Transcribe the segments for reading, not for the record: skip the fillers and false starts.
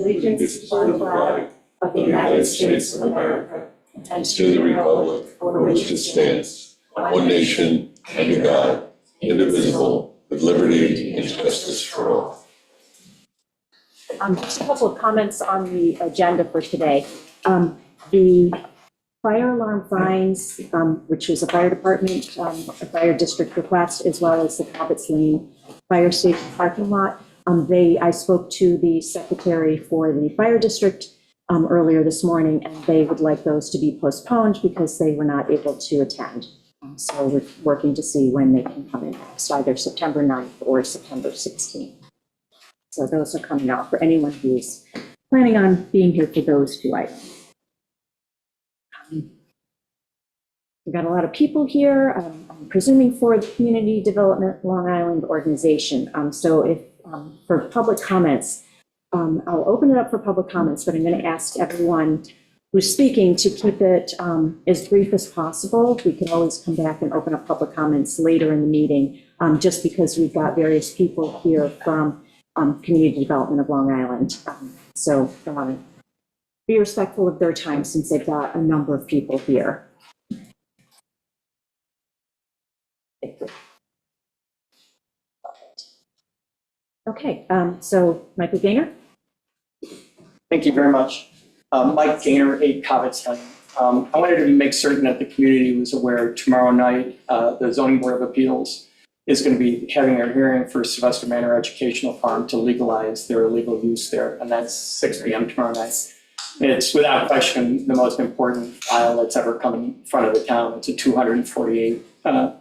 allegiance to the flag of the United States of America and to the republic for which it stands, one nation, under God, indivisible, with liberty and justice for all. Just a couple of comments on the agenda for today. The fire alarm fines, which is a fire department, a fire district request, as well as the Talbot's Lane Fire Station parking lot. I spoke to the secretary for the fire district earlier this morning, and they would like those to be postponed because they were not able to attend. So we're working to see when they can come in, so either September 9th or September 16th. So those are coming out for anyone who's planning on being here for those two items. We've got a lot of people here, I'm presuming for the Community Development Long Island organization. So if for public comments, I'll open it up for public comments, but I'm going to ask everyone who's speaking to keep it as brief as possible. We can always come back and open up public comments later in the meeting, just because we've got various people here from Community Development of Long Island. So be respectful of their time since they've got a number of people here. Okay, so Michael Gaynor. Thank you very much. Mike Gaynor, 8 Cobbetts Lane. I wanted to make certain that the community was aware tomorrow night the Zoning Board of Appeals is going to be having their hearing for Sylvester Manor Educational Farm to legalize their illegal use there, and that's 6 p.m. tomorrow night. It's without question the most important file that's ever come in front of the town. It's a 248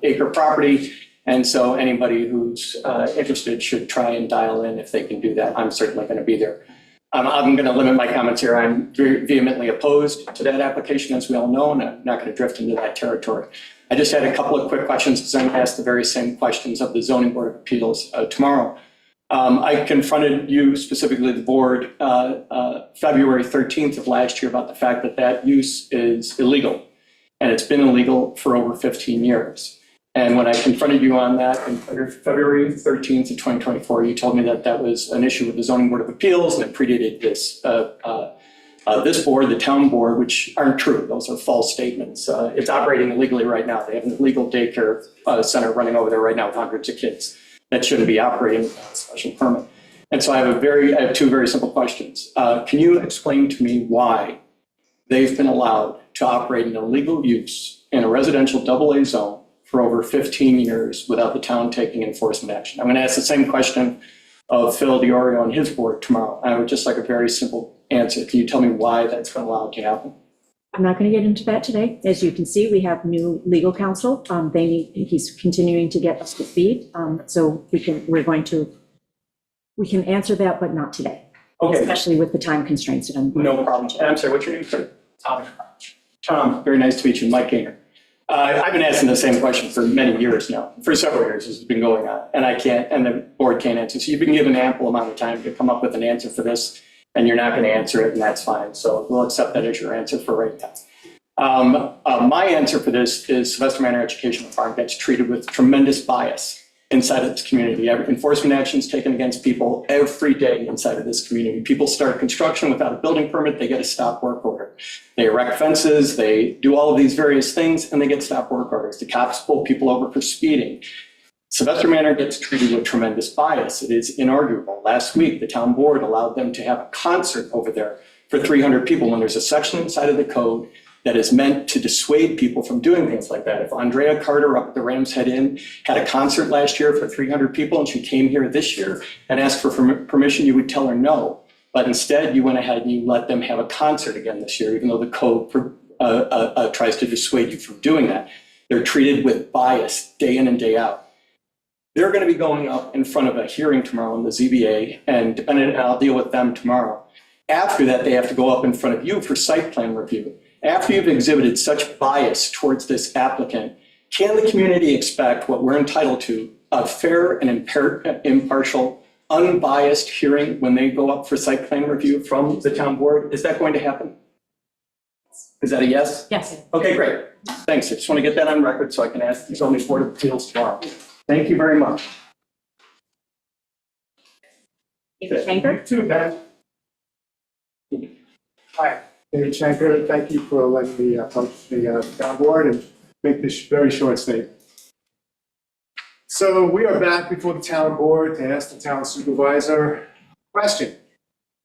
acre property, and so anybody who's interested should try and dial in if they can do that. I'm certainly going to be there. I'm going to limit my comments here. I'm vehemently opposed to that application, as we all know, and I'm not going to drift into that territory. I just had a couple of quick questions because I'm going to ask the very same questions of the Zoning Board of Appeals tomorrow. I confronted you, specifically the board, February 13th of last year about the fact that that use is illegal, and it's been illegal for over 15 years. And when I confronted you on that in February 13th of 2024, you told me that that was an issue with the Zoning Board of Appeals and it predated this this board, the town board, which aren't true. Those are false statements. It's operating illegally right now. They have an illegal daycare center running over there right now with hundreds of kids that shouldn't be operating without a special permit. And so I have 2 very simple questions. Can you explain to me why they've been allowed to operate an illegal use in a residential AA zone for over 15 years without the town taking enforcement action? I'm going to ask the same question of Phil DiOrio and his board tomorrow. I would just like a very simple answer. Can you tell me why that's been allowed to happen? I'm not going to get into that today. As you can see, we have new legal counsel. He's continuing to get us to speed. So we can answer that, but not today. Okay. Especially with the time constraints that I'm. No problem. And I'm sorry, what's your name, sir? Tom, very nice to meet you. Mike Gaynor. I've been asking the same question for many years now. For several years this has been going on, and the board can't answer. So you've been given ample amount of time to come up with an answer for this, and you're not going to answer it, and that's fine. So we'll accept that as your answer for right now. My answer for this is Sylvester Manor Educational Farm gets treated with tremendous bias inside of this community. Enforcement actions taken against people every day inside of this community. People start construction without a building permit, they get a stop work order. They erect fences, they do all of these various things, and they get stop work orders. The cops pull people over for speeding. Sylvester Manor gets treated with tremendous bias. It is inarguable. Last week, the town board allowed them to have a concert over there for 300 people when there's a section inside of the code that is meant to dissuade people from doing things like that. If Andrea Carter up at the Rams Head Inn had a concert last year for 300 people and she came here this year and asked for permission, you would tell her no. But instead, you went ahead and you let them have a concert again this year, even though the code tries to dissuade you from doing that. They're treated with bias day in and day out. They're going to be going up in front of a hearing tomorrow in the ZBA, and I'll deal with them tomorrow. After that, they have to go up in front of you for site plan review. After you've exhibited such bias towards this applicant, can the community expect what we're entitled to, a fair and impartial, unbiased hearing when they go up for site plan review from the town board? Is that going to happen? Is that a yes? Yes. Okay, great. Thanks. I just want to get that on record so I can ask the zoning board of appeals tomorrow. Thank you very much. Anchor? You too, Ben. Hi, David Shanker. Thank you for letting me approach the town board and make this very short statement. So we are back before the town board to ask the town supervisor question.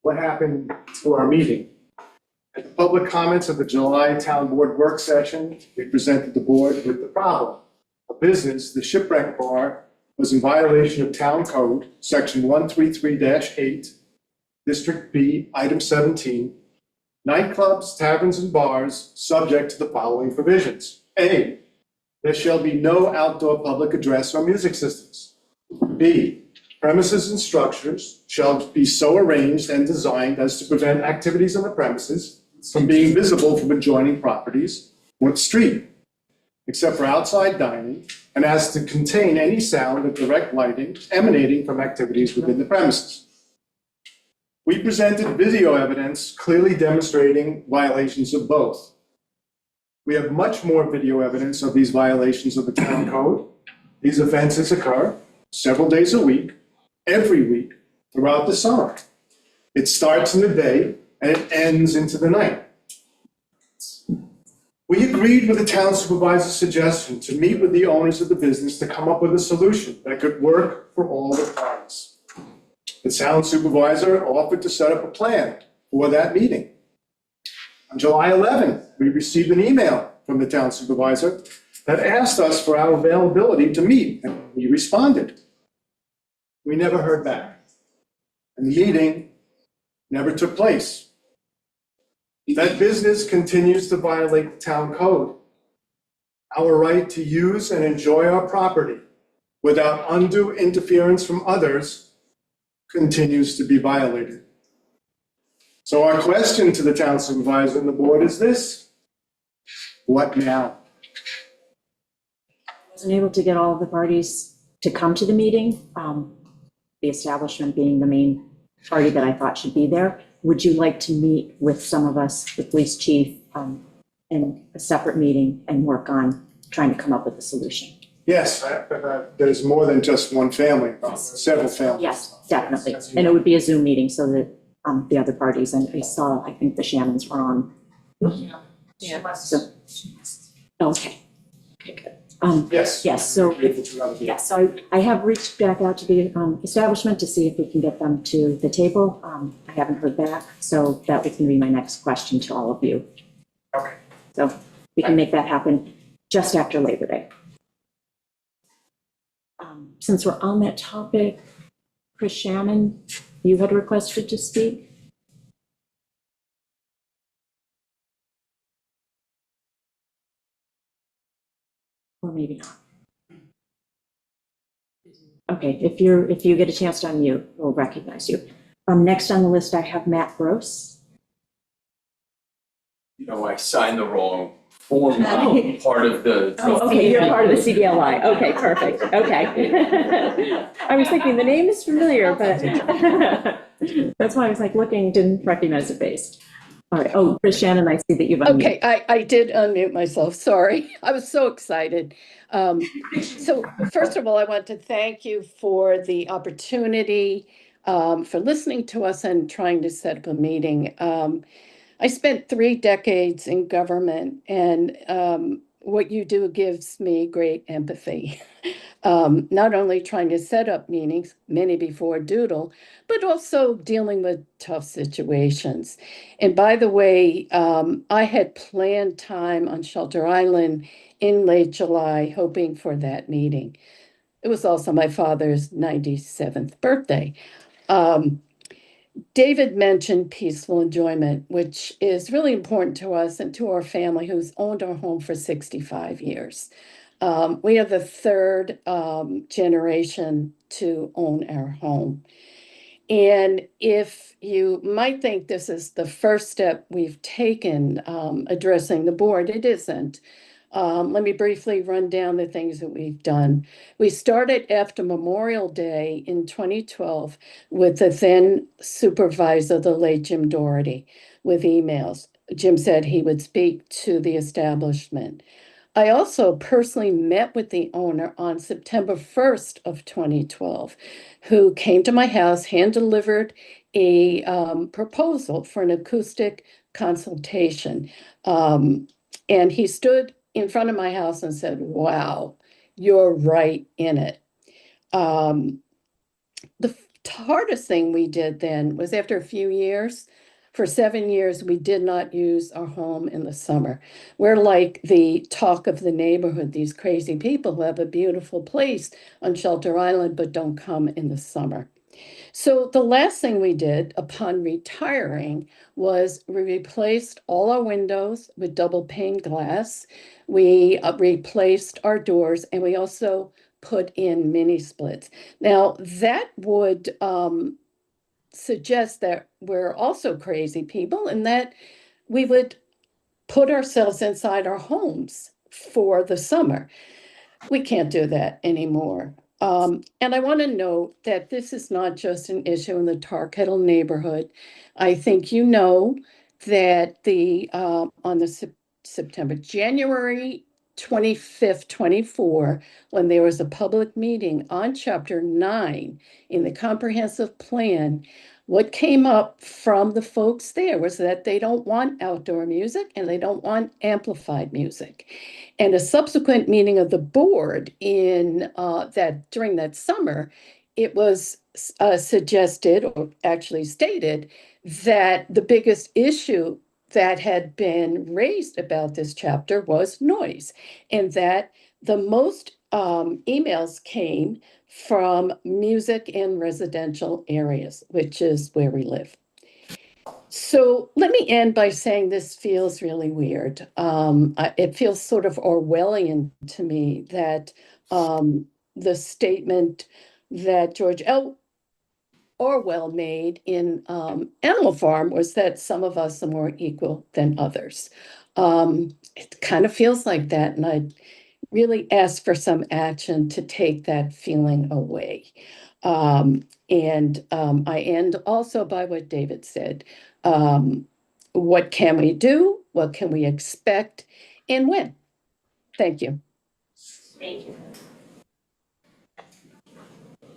What happened to our meeting? At the public comments of the July town board work session, we presented the board with the problem. A business, the Shipwreck Bar, was in violation of town code, section 133-8, District B, item 17, nightclubs, taverns, and bars, subject to the following provisions. A, there shall be no outdoor public address or music systems. B, premises and structures shall be so arranged and designed as to prevent activities on the premises from being visible from adjoining properties or the street, except for outside dining, and as to contain any sound or direct lighting emanating from activities within the premises. We presented video evidence clearly demonstrating violations of both. We have much more video evidence of these violations of the town code. These offenses occur several days a week, every week, throughout the summer. It starts in the day and it ends into the night. We agreed with the town supervisor's suggestion to meet with the owners of the business to come up with a solution that could work for all the parties. The town supervisor offered to set up a plan for that meeting. On July 11th, we received an email from the town supervisor that asked us for our availability to meet, and we responded. We never heard back, and the meeting never took place. That business continues to violate the town code. Our right to use and enjoy our property without undue interference from others continues to be violated. So our question to the town supervisor and the board is this: what now? I wasn't able to get all of the parties to come to the meeting, the establishment being the main party that I thought should be there. Would you like to meet with some of us, the police chief, in a separate meeting and work on trying to come up with a solution? Yes, but there's more than just one family, several families. Yes, definitely. And it would be a Zoom meeting so that the other parties, and I saw, I think the Shannons were on. Yeah. So, okay. Okay, good. Yes. Yes, so, Able to have a meeting. yes, so I have reached back out to the establishment to see if we can get them to the table. I haven't heard back, so that was gonna be my next question to all of you. Okay. So we can make that happen just after Labor Day. Since we're on that topic, Chris Shannon, you had requested to speak? Or maybe not. Okay, if you get a chance to unmute, we'll recognize you. Next on the list, I have Matt Gross. You know, I signed the wrong form, part of the. Oh, okay, you're part of the CDLI. Okay, perfect. Okay. I was thinking the name is familiar, but that's why I was like looking, didn't recognize the face. All right. Oh, Chris Shannon, I see that you've unmuted. Okay, I did unmute myself, sorry. I was so excited. So first of all, I want to thank you for the opportunity, for listening to us and trying to set up a meeting. I spent 3 decades in government, and what you do gives me great empathy. Not only trying to set up meetings, many before Doodle, but also dealing with tough situations. And by the way, I had planned time on Shelter Island in late July, hoping for that meeting. It was also my father's 97th birthday. David mentioned peaceful enjoyment, which is really important to us and to our family who's owned our home for 65 years. We are the third generation to own our home. And if you might think this is the first step we've taken addressing the board, it isn't. Let me briefly run down the things that we've done. We started after Memorial Day in 2012 with the then supervisor, the late Jim Doherty, with emails. Jim said he would speak to the establishment. I also personally met with the owner on September 1st of 2012, who came to my house, hand-delivered a proposal for an acoustic consultation. And he stood in front of my house and said, "Wow, you're right in it." The hardest thing we did then was after a few years, for 7 years, we did not use our home in the summer. We're like the talk of the neighborhood, these crazy people who have a beautiful place on Shelter Island, but don't come in the summer. So the last thing we did upon retiring was we replaced all our windows with double pane glass. We replaced our doors, and we also put in mini splits. Now, that would suggest that we're also crazy people and that we would put ourselves inside our homes for the summer. We can't do that anymore. And I want to note that this is not just an issue in the Tar Kettle neighborhood. I think you know that on the January 25th, 24, when there was a public meeting on Chapter 9 in the comprehensive plan, what came up from the folks there was that they don't want outdoor music and they don't want amplified music. And a subsequent meeting of the board in that during that summer, it was suggested, or actually stated, that the biggest issue that had been raised about this chapter was noise, and that the most emails came from music in residential areas, which is where we live. So let me end by saying this feels really weird. It feels sort of Orwellian to me that the statement that George L. Orwell made in Animal Farm was that some of us are more equal than others. It kind of feels like that, and I really ask for some action to take that feeling away. I end also by what David said. What can we do? What can we expect? And when? Thank you. Thank you.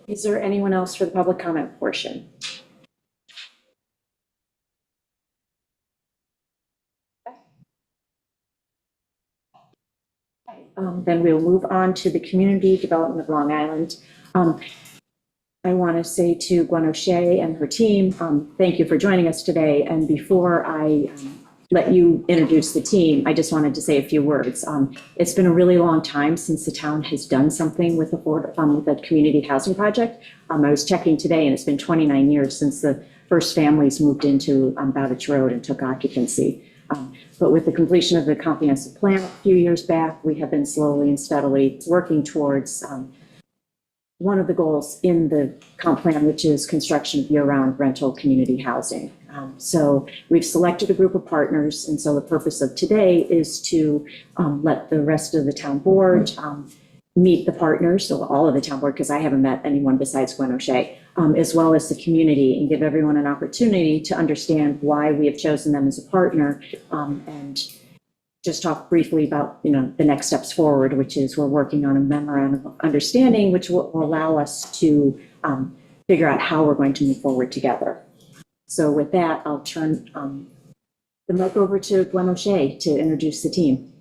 Is there anyone else for the public comment portion? Then we'll move on to the community development of Long Island. I want to say to Gwen O'Shea and her team, thank you for joining us today. And before I let you introduce the team, I just wanted to say a few words. It's been a really long time since the town has done something with the community housing project. I was checking today, and it's been 29 years since the first families moved into Bowditch Road and took occupancy. But with the completion of the comprehensive plan a few years back, we have been slowly and steadily working towards one of the goals in the comp plan, which is construction of year-round rental community housing. So we've selected a group of partners, and so the purpose of today is to let the rest of the town board meet the partners, so all of the town board, because I haven't met anyone besides Gwen O'Shea, as well as the community, and give everyone an opportunity to understand why we have chosen them as a partner, and just talk briefly about, the next steps forward, which is we're working on a memorandum of understanding, which will allow us to figure out how we're going to move forward together. So with that, I'll turn the mic over to Gwen O'Shea to introduce the team.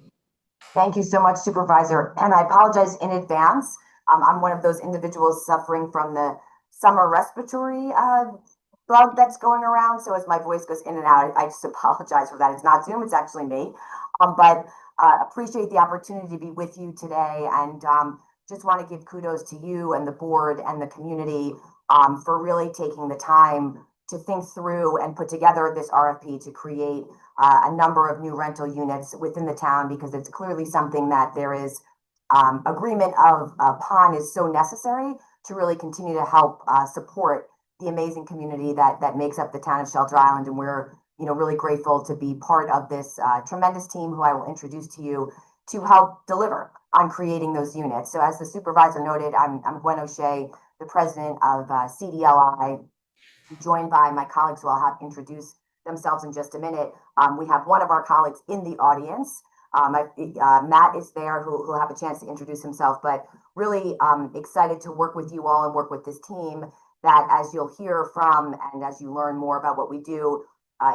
Thank you so much, Supervisor. And I apologize in advance. I'm one of those individuals suffering from the summer respiratory bug that's going around. So as my voice goes in and out, I just apologize for that. It's not Zoom, it's actually me. But appreciate the opportunity to be with you today, and just want to give kudos to you and the board and the community for really taking the time to think through and put together this RFP to create a number of new rental units within the town, because it's clearly something that there is agreement upon is so necessary to really continue to help support the amazing community that makes up the town of Shelter Island. And we're really grateful to be part of this tremendous team, who I will introduce to you, to help deliver on creating those units. So as the supervisor noted, I'm Gwen O'Shea, the president of CDLI, joined by my colleagues who I'll have introduce themselves in just a minute. We have one of our colleagues in the audience. Matt is there, who will have a chance to introduce himself, but really excited to work with you all and work with this team that as you'll hear from and as you learn more about what we do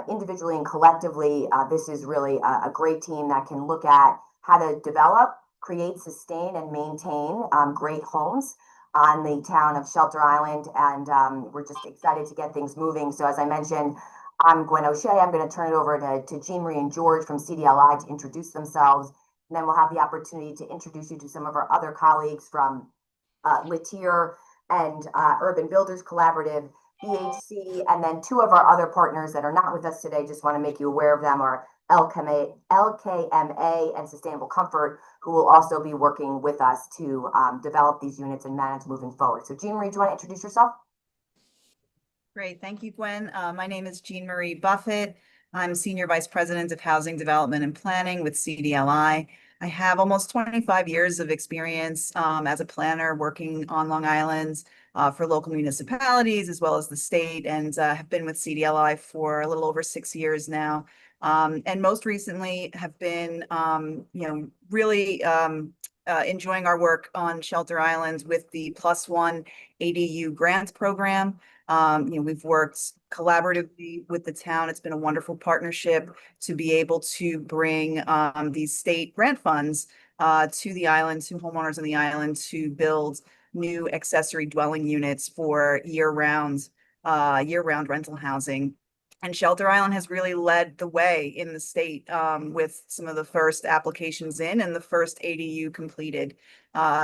individually and collectively, this is really a great team that can look at how to develop, create, sustain, and maintain great homes on the town of Shelter Island. And we're just excited to get things moving. So as I mentioned, I'm Gwen O'Shea. I'm going to turn it over to Jean Marie and George from CDLI to introduce themselves. And then we'll have the opportunity to introduce you to some of our other colleagues from Latier and Urban Builders Collaborative, BHC, and then two of our other partners that are not with us today, just want to make you aware of them, are LKMA and Sustainable Comfort, who will also be working with us to develop these units and manage moving forward. So Jean Marie, do you want to introduce yourself? Great. Thank you, Gwen. My name is Jean Marie Buffett. I'm Senior Vice President of Housing Development and Planning with CDLI. I have almost 25 years of experience as a planner working on Long Island for local municipalities as well as the state, and have been with CDLI for a little over 6 years now. And most recently have been, really enjoying our work on Shelter Island with the +1 ADU grant program. We've worked collaboratively with the town. It's been a wonderful partnership to be able to bring these state grant funds to the island, to homeowners on the island, to build new accessory dwelling units for year-round rental housing. And Shelter Island has really led the way in the state with some of the first applications in and the first ADU completed.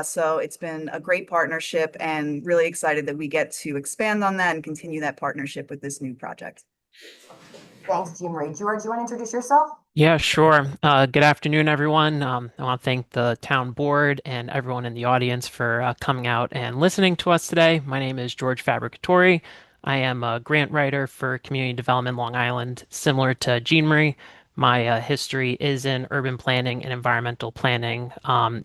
So it's been a great partnership, and really excited that we get to expand on that and continue that partnership with this new project. Thanks, Jean Marie. George, you want to introduce yourself? Yeah, sure. Good afternoon, everyone. I want to thank the town board and everyone in the audience for coming out and listening to us today. My name is George Fabricatori. I am a grant writer for Community Development Long Island. Similar to Jean Marie, my history is in urban planning and environmental planning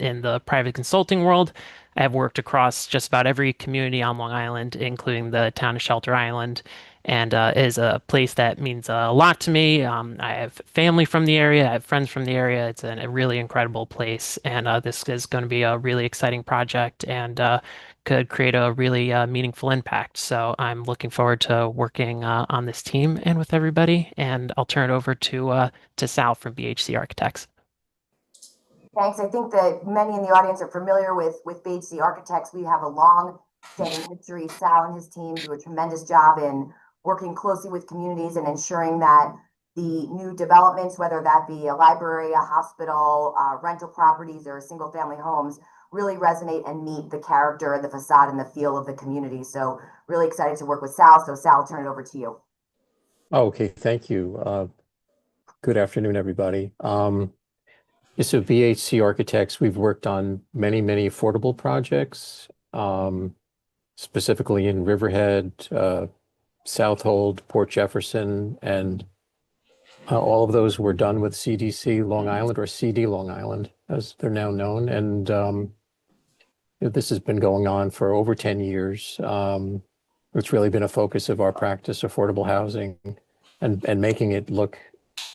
in the private consulting world. I have worked across just about every community on Long Island, including the town of Shelter Island, and is a place that means a lot to me. I have family from the area, I have friends from the area. It's a really incredible place, and this is going to be a really exciting project and could create a really meaningful impact. So I'm looking forward to working on this team and with everybody, and I'll turn it over to Sal from BHC Architects. Thanks. I think that many in the audience are familiar with BHC Architects. We have a long-standing history. Sal and his team do a tremendous job in working closely with communities and ensuring that the new developments, whether that be a library, a hospital, rental properties, or single-family homes, really resonate and meet the character, the facade, and the feel of the community. So really excited to work with Sal. So Sal, I'll turn it over to you. Okay, thank you. Good afternoon, everybody. So BHC Architects, we've worked on many, many affordable projects, specifically in Riverhead, Southold, Port Jefferson, and all of those were done with CDC Long Island, or CD Long Island, as they're now known. And this has been going on for over 10 years. It's really been a focus of our practice, affordable housing, and making it look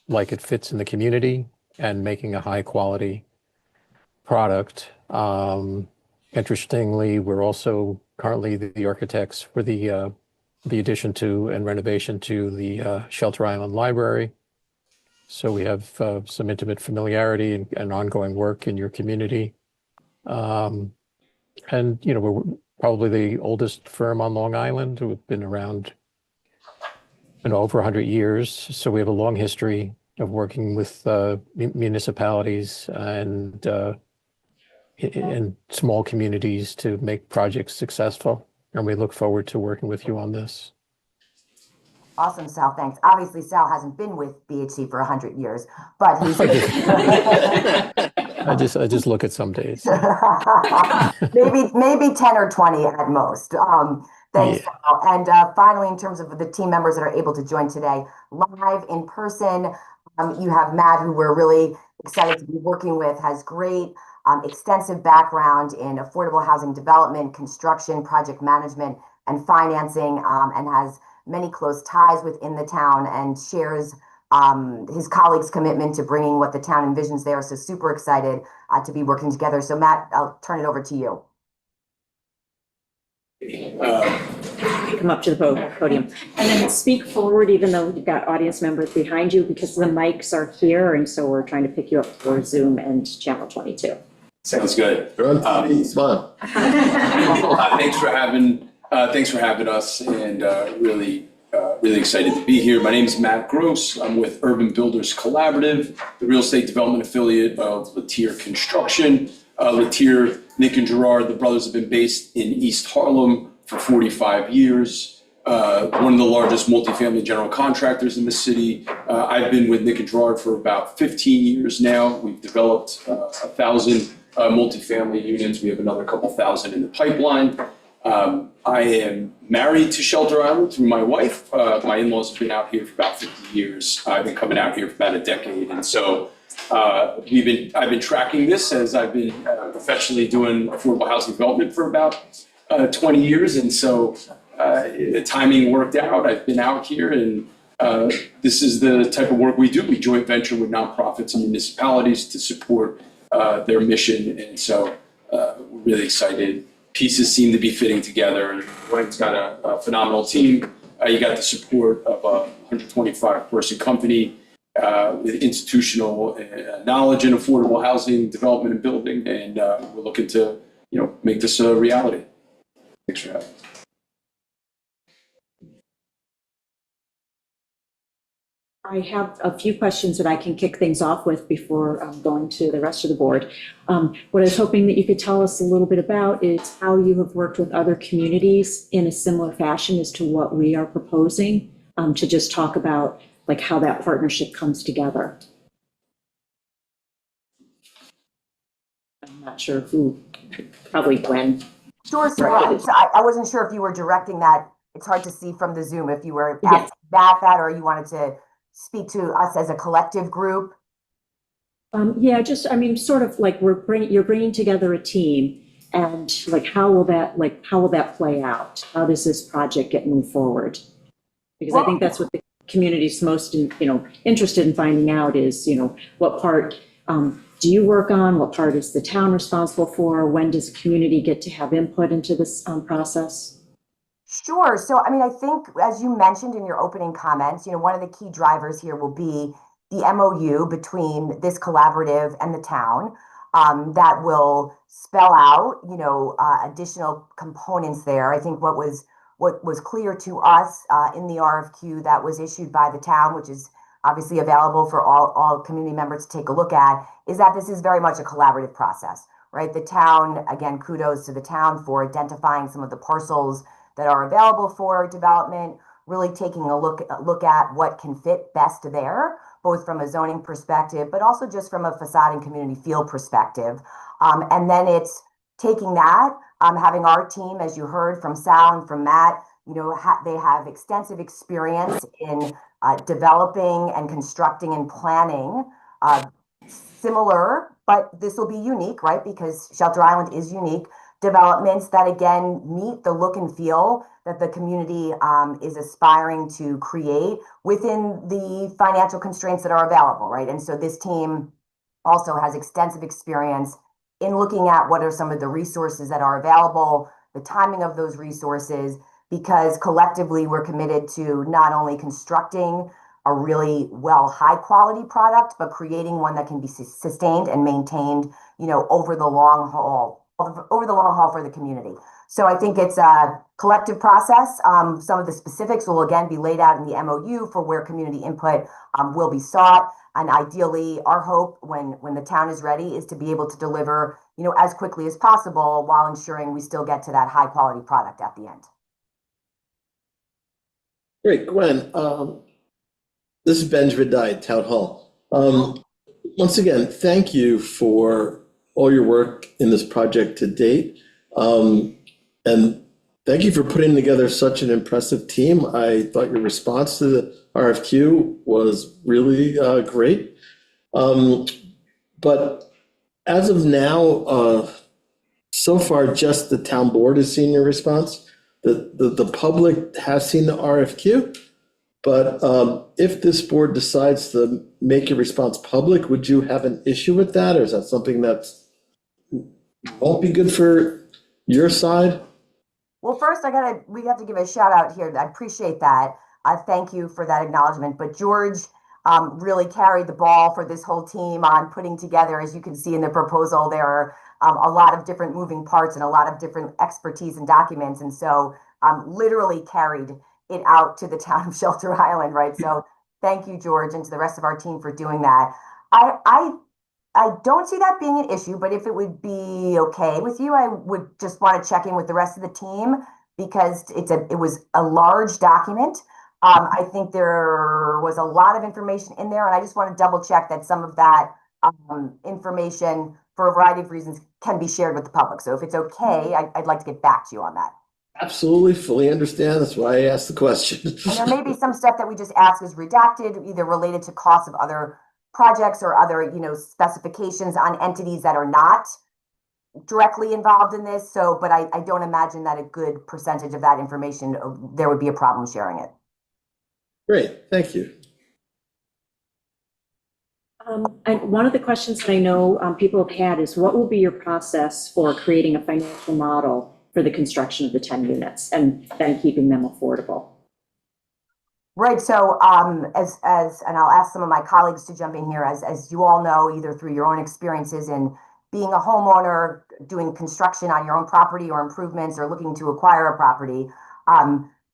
like it fits in the community and making a high quality product. Interestingly, we're also currently the architects for the addition to and renovation to the Shelter Island Library. So we have some intimate familiarity and ongoing work in your community. And, we're probably the oldest firm on Long Island. We've been around over 100 years. So we have a long history of working with municipalities and in small communities to make projects successful. And we look forward to working with you on this. Awesome, Sal. Thanks. Obviously, Sal hasn't been with BHC for 100 years, but he's. I just look at some days. maybe 10 or 20 at most. Thanks, Yeah. Sal. And finally, in terms of the team members that are able to join today live in person, you have Matt, who we're really excited to be working with, has great extensive background in affordable housing development, construction, project management, and financing, and has many close ties within the town and shares his colleagues' commitment to bringing what the town envisions there. So super excited to be working together. So Matt, I'll turn it over to you. Come up to the podium. And then speak forward, even though you've got audience members behind you, because the mics are here, and so we're trying to pick you up for Zoom and Channel 22. Sounds good. You're on TV, smile. Thanks for having us, and really excited to be here. My name is Matt Gross. I'm with Urban Builders Collaborative, the real estate development affiliate of Latier Construction. Latier, Nick and Gerard, the brothers, have been based in East Harlem for 45 years. One of the largest multifamily general contractors in the city. I've been with Nick and Gerard for about 15 years now. We've developed 1,000 multifamily units. We have another couple thousand in the pipeline. I am married to Shelter Island through my wife. My in-laws have been out here for about 50 years. I've been coming out here for about a decade. And so I've been tracking this as I've been professionally doing affordable housing development for about 20 years. And so the timing worked out. I've been out here, and this is the type of work we do. We joint venture with nonprofits and municipalities to support their mission. And so we're really excited. Pieces seem to be fitting together. Gwen's got a phenomenal team. You got the support of a 125-person company with institutional knowledge in affordable housing development and building, and we're looking to, make this a reality. Thanks for having us. I have a few questions that I can kick things off with before going to the rest of the board. What I was hoping that you could tell us a little bit about is how you have worked with other communities in a similar fashion as to what we are proposing, to just talk about like how that partnership comes together. I'm not sure who, probably Gwen. Sure, so I wasn't sure if you were directing that. It's hard to see from the Zoom if you were Yes. asking that, or you wanted to speak to us as a collective group. Yeah, sort of like you're bringing together a team, and like how will that play out? How does this project get moved forward? Because I think that's what the community's most interested in finding out is, what part do you work on? What part is the town responsible for? When does the community get to have input into this process? Sure. So, I think as you mentioned in your opening comments, one of the key drivers here will be the MOU between this collaborative and the town that will spell out, additional components there. I think what was clear to us in the RFQ that was issued by the town, which is obviously available for all community members to take a look at, is that this is very much a collaborative process, right? The town, again, kudos to the town for identifying some of the parcels that are available for development, really taking a look at what can fit best there, both from a zoning perspective, but also just from a facade and community feel perspective. And then it's taking that, having our team, as you heard from Sal and from Matt, they have extensive experience in developing and constructing and planning similar, but this will be unique, right? Because Shelter Island is unique. Developments that, again, meet the look and feel that the community is aspiring to create within the financial constraints that are available, right? And so this team also has extensive experience in looking at what are some of the resources that are available, the timing of those resources, because collectively we're committed to not only constructing a really high quality product, but creating one that can be sustained and maintained, over the long haul for the community. So I think it's a collective process. Some of the specifics will again be laid out in the MOU for where community input will be sought. And ideally, our hope when the town is ready is to be able to deliver, as quickly as possible while ensuring we still get to that high quality product at the end. Great, Gwen. This is Ben Vidai, Town Hall. Once again, thank you for all your work in this project to date. And thank you for putting together such an impressive team. I thought your response to the RFQ was really great. But as of now, so far, just the town board has seen your response. The public has seen the RFQ. But if this board decides to make your response public, would you have an issue with that? Or is that something that won't be good for your side? Well, first we have to give a shout out here. I appreciate that. Thank you for that acknowledgement. But George really carried the ball for this whole team on putting together, as you can see in the proposal, there are a lot of different moving parts and a lot of different expertise and documents. And so literally carried it out to the town of Shelter Island, right? So thank you, George, and to the rest of our team for doing that. I don't see that being an issue, but if it would be okay with you, I would just want to check in with the rest of the team because it was a large document. I think there was a lot of information in there, and I just want to double check that some of that information, for a variety of reasons, can be shared with the public. So if it's okay, I'd like to get back to you on that. Absolutely, fully understand. That's why I asked the question. And there may be some stuff that we just asked is redacted, either related to costs of other projects or other, specifications on entities that are not directly involved in this. So, but I don't imagine that a good percentage of that information, there would be a problem sharing it. Great, thank you. And one of the questions that I know people have had is what will be your process for creating a financial model for the construction of the 10 units and then keeping them affordable? Right. So and I'll ask some of my colleagues to jump in here, as you all know, either through your own experiences in being a homeowner, doing construction on your own property or improvements, or looking to acquire a property,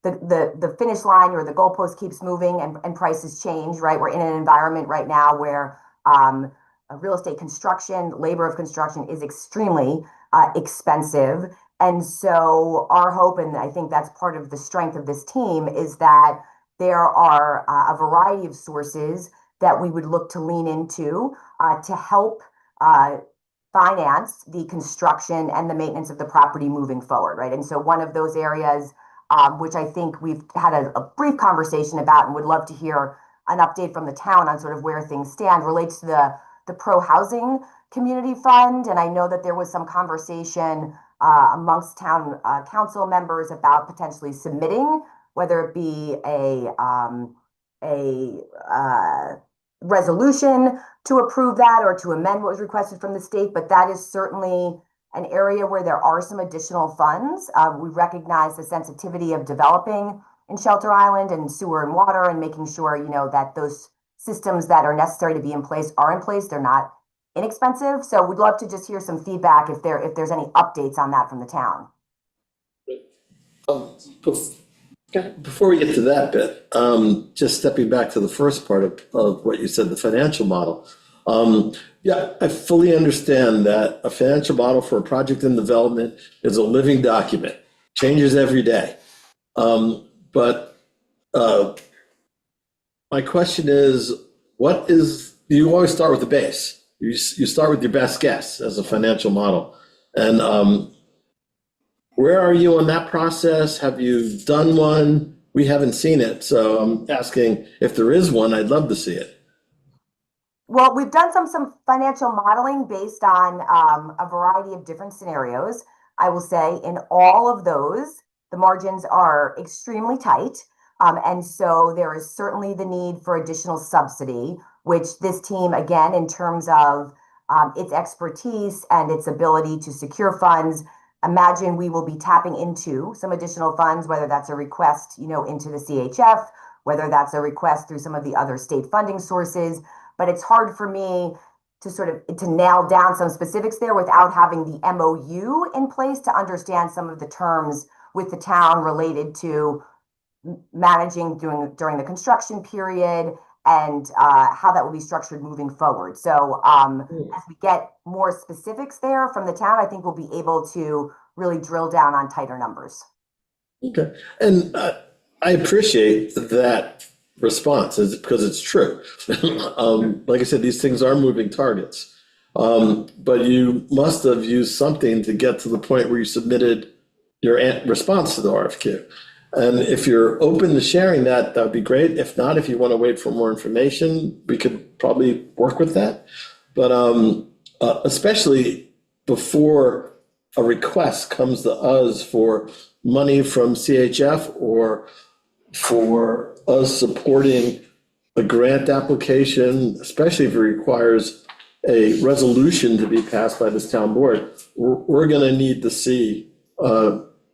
the finish line or the goalpost keeps moving and prices change, right? We're in an environment right now where real estate construction, labor of construction is extremely expensive. And so our hope, and I think that's part of the strength of this team, is that there are a variety of sources that we would look to lean into to help finance the construction and the maintenance of the property moving forward, right? And so one of those areas, which I think we've had a brief conversation about and would love to hear an update from the town on sort of where things stand, relates to the pro-housing community fund. And I know that there was some conversation amongst town council members about potentially submitting, whether it be a resolution to approve that or to amend what was requested from the state, but that is certainly an area where there are some additional funds. We recognize the sensitivity of developing in Shelter Island and sewer and water, and making sure, that those systems that are necessary to be in place are in place. They're not inexpensive. So we'd love to just hear some feedback if there's any updates on that from the town. Before we get to that bit, just stepping back to the first part of what you said, the financial model. Yeah, I fully understand that a financial model for a project in development is a living document, changes every day. But my question is, you always start with the base. You start with your best guess as a financial model. And where are you on that process? Have you done one? We haven't seen it. So I'm asking if there is one, I'd love to see it. Well, we've done some financial modeling based on a variety of different scenarios. I will say in all of those, the margins are extremely tight. And so there is certainly the need for additional subsidy, which this team, again, in terms of its expertise and its ability to secure funds, imagine we will be tapping into some additional funds, whether that's a request, into the CHF, whether that's a request through some of the other state funding sources. But it's hard for me to nail down some specifics there without having the MOU in place to understand some of the terms with the town related to managing during the construction period and how that will be structured moving forward. So as we get more specifics there from the town, I think we'll be able to really drill down on tighter numbers. Okay, and I appreciate that response because it's true. Like I said, these things are moving targets, but you must have used something to get to the point where you submitted your response to the RFQ. And if you're open to sharing that, that would be great. If not, if you want to wait for more information, we could probably work with that. But especially before a request comes to us for money from CHF or for us supporting a grant application, especially if it requires a resolution to be passed by this town board, we're going to need to see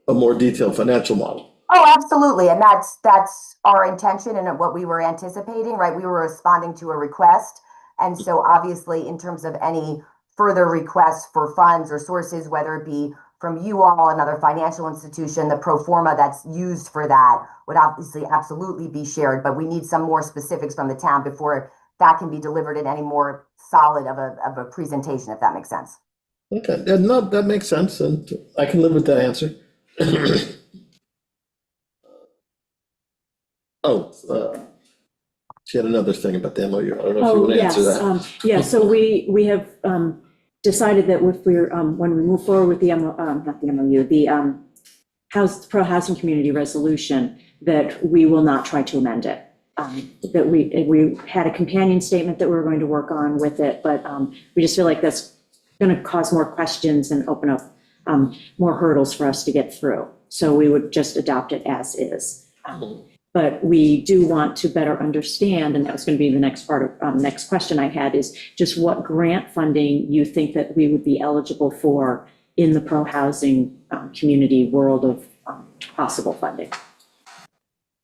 a more detailed financial model. Oh, absolutely. And that's our intention and what we were anticipating, right? We were responding to a request. And so obviously in terms of any further requests for funds or sources, whether it be from you all, another financial institution, the pro forma that's used for that would obviously absolutely be shared, but we need some more specifics from the town before that can be delivered in any more solid of a presentation, if that makes sense. Okay, yeah, no, that makes sense, and I can live with that answer. She had another thing about the MOU. I don't know if you Oh, want to answer yes. that. Yeah, so we have decided that if we're, when we move forward with the, not the MOU, the pro-housing community resolution, that we will not try to amend it. That we had a companion statement that we were going to work on with it, but we just feel like that's going to cause more questions and open up more hurdles for us to get through. So we would just adopt it as is. But we do want to better understand, and that was going to be the next part of, next question I had, is just what grant funding you think that we would be eligible for in the pro-housing community world of possible funding.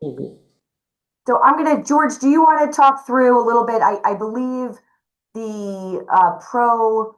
So I'm gonna, George, do you want to talk through a little bit? I believe the pro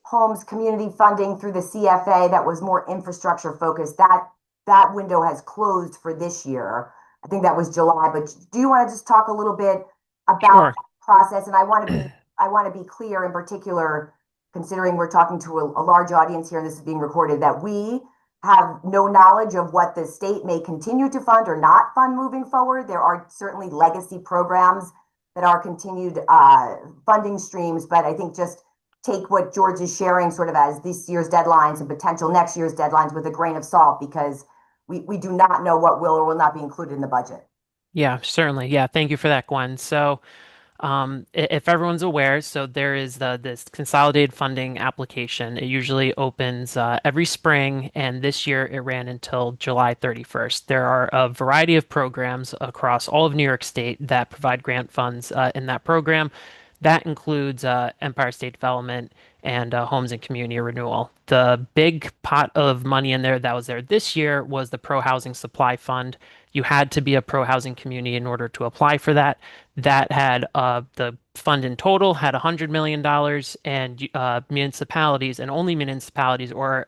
homes community funding through the CFA that was more infrastructure focused, that window has closed for this year. I think that was July, but do you want to just talk a little bit about Sure. that process? And I want to be clear in particular, considering we're talking to a large audience here and this is being recorded, that we have no knowledge of what the state may continue to fund or not fund moving forward. There are certainly legacy programs that are continued funding streams, but I think just take what George is sharing sort of as this year's deadlines and potential next year's deadlines with a grain of salt, because we do not know what will or will not be included in the budget. Yeah, certainly. Yeah, thank you for that, Gwen. So, if everyone's aware, so there is this consolidated funding application. It usually opens every spring, and this year it ran until July 31st. There are a variety of programs across all of New York State that provide grant funds in that program. That includes Empire State Development and Homes and Community Renewal. The big pot of money in there that was there this year was the Pro Housing Supply Fund. You had to be a pro housing community in order to apply for that. That had the fund in total had $100 million, and municipalities and only municipalities or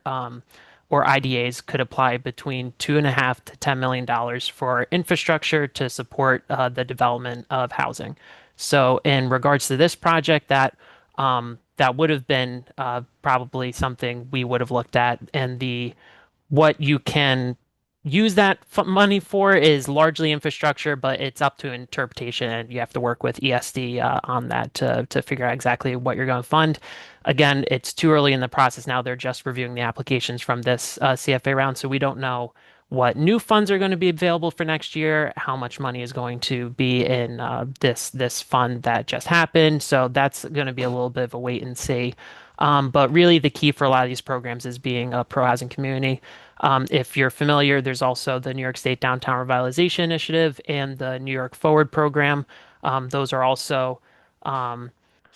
IDAs could apply between $2.5 to $10 million for infrastructure to support the development of housing. So in regards to this project, that would have been probably something we would have looked at, and what you can use that money for is largely infrastructure, but it's up to interpretation, and you have to work with ESD on that to figure out exactly what you're going to fund. Again, it's too early in the process now. They're just reviewing the applications from this CFA round, so we don't know what new funds are going to be available for next year, how much money is going to be in this fund that just happened. So that's going to be a little bit of a wait and see. But really the key for a lot of these programs is being a pro-housing community. If you're familiar, there's also the New York State Downtown Revitalization Initiative and the New York Forward program. Those are also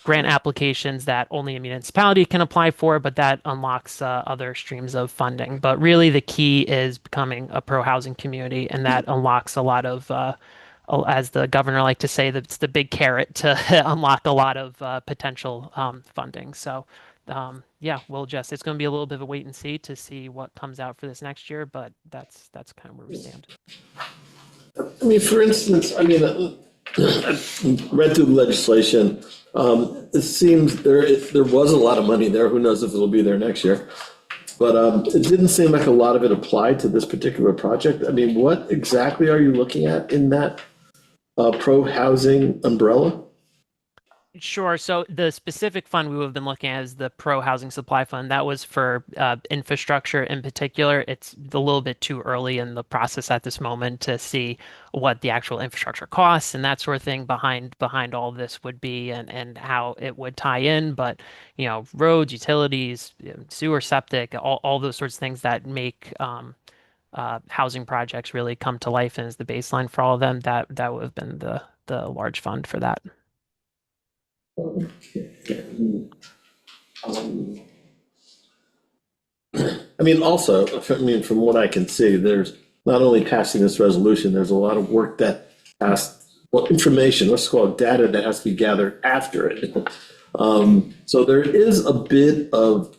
grant applications that only a municipality can apply for, but that unlocks other streams of funding. But really the key is becoming a pro-housing community, and that unlocks a lot of, as the governor liked to say, that's the big carrot to unlock a lot of potential funding. So yeah, it's going to be a little bit of a wait and see to see what comes out for this next year, but that's kind of where we stand. I mean, for instance, read through the legislation. It seems there was a lot of money there. Who knows if it'll be there next year? But it didn't seem like a lot of it applied to this particular project. I mean, what exactly are you looking at in that pro-housing umbrella? Sure. So the specific fund we would have been looking at is the Pro Housing Supply Fund. That was for infrastructure in particular. It's a little bit too early in the process at this moment to see what the actual infrastructure costs and that sort of thing behind all this would be, and how it would tie in. But roads, utilities, sewer, septic, all those sorts of things that make housing projects really come to life and is the baseline for all of them. That would have been the large fund for that. Okay. I mean, also, I mean, from what I can see, there's not only passing this resolution, there's a lot of work that well, information, let's call it data that has to be gathered after it. So there is a bit of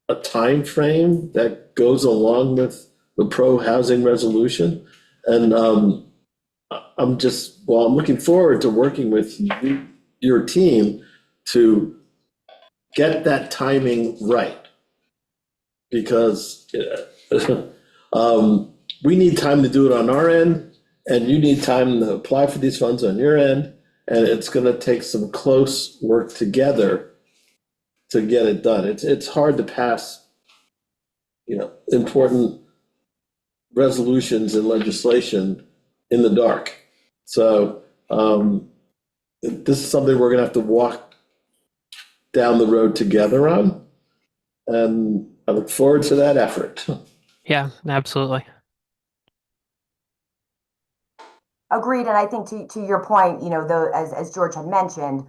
a time frame that goes along with the pro-housing resolution. And I'm looking forward to working with your team to get that timing right. Because we need time to do it on our end, and you need time to apply for these funds on your end, and it's gonna take some close work together to get it done. It's hard to pass, important resolutions and legislation in the dark. So this is something we're gonna have to walk down the road together on, and I look forward to that effort. Yeah, absolutely. Agreed, and I think to your point, as George had mentioned,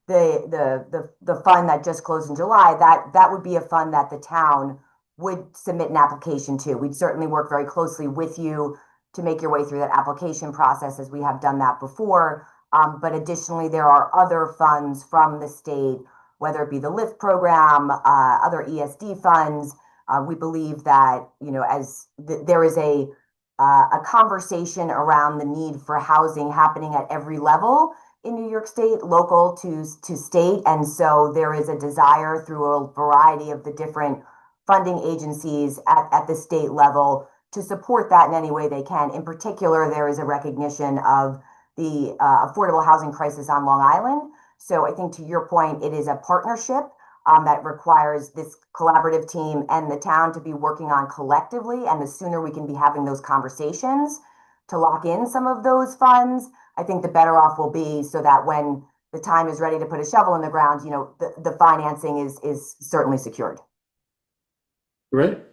the fund that just closed in July, that would be a fund that the town would submit an application to. We'd certainly work very closely with you to make your way through that application process, as we have done that before. But additionally, there are other funds from the state, whether it be the LIFT program, other ESD funds. We believe that, there is a conversation around the need for housing happening at every level in New York State, local to state. And so there is a desire through a variety of the different funding agencies at the state level to support that in any way they can. In particular, there is a recognition of the affordable housing crisis on Long Island. So I think to your point, it is a partnership that requires this collaborative team and the town to be working on collectively. And the sooner we can be having those conversations to lock in some of those funds, I think the better off we'll be, so that when the time is ready to put a shovel in the ground, the financing is certainly secured. Right?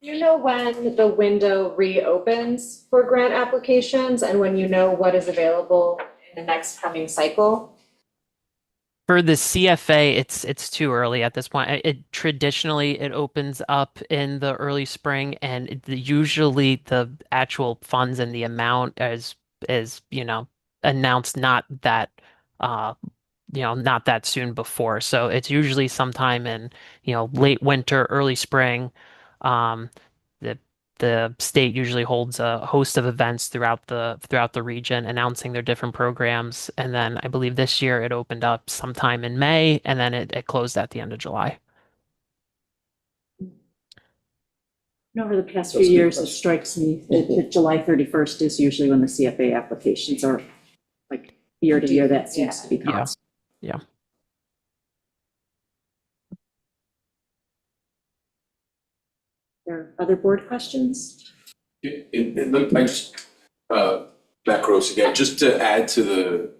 You know when the window reopens for grant applications and when you know what is available in the next coming cycle? For the CFA, it's too early at this point. Traditionally it opens up in the early spring, and usually the actual funds and the amount is announced not that not that soon before. So it's usually sometime in late winter, early spring. The state usually holds a host of events throughout the region, announcing their different programs. And then I believe this year it opened up sometime in May, and then it closed at the end of July. Over the past few years, it strikes me that July 31st is usually when the CFA applications are, like, year to year. That seems to be constant. Yeah. There are other board questions? Matt Gross again, just to add to the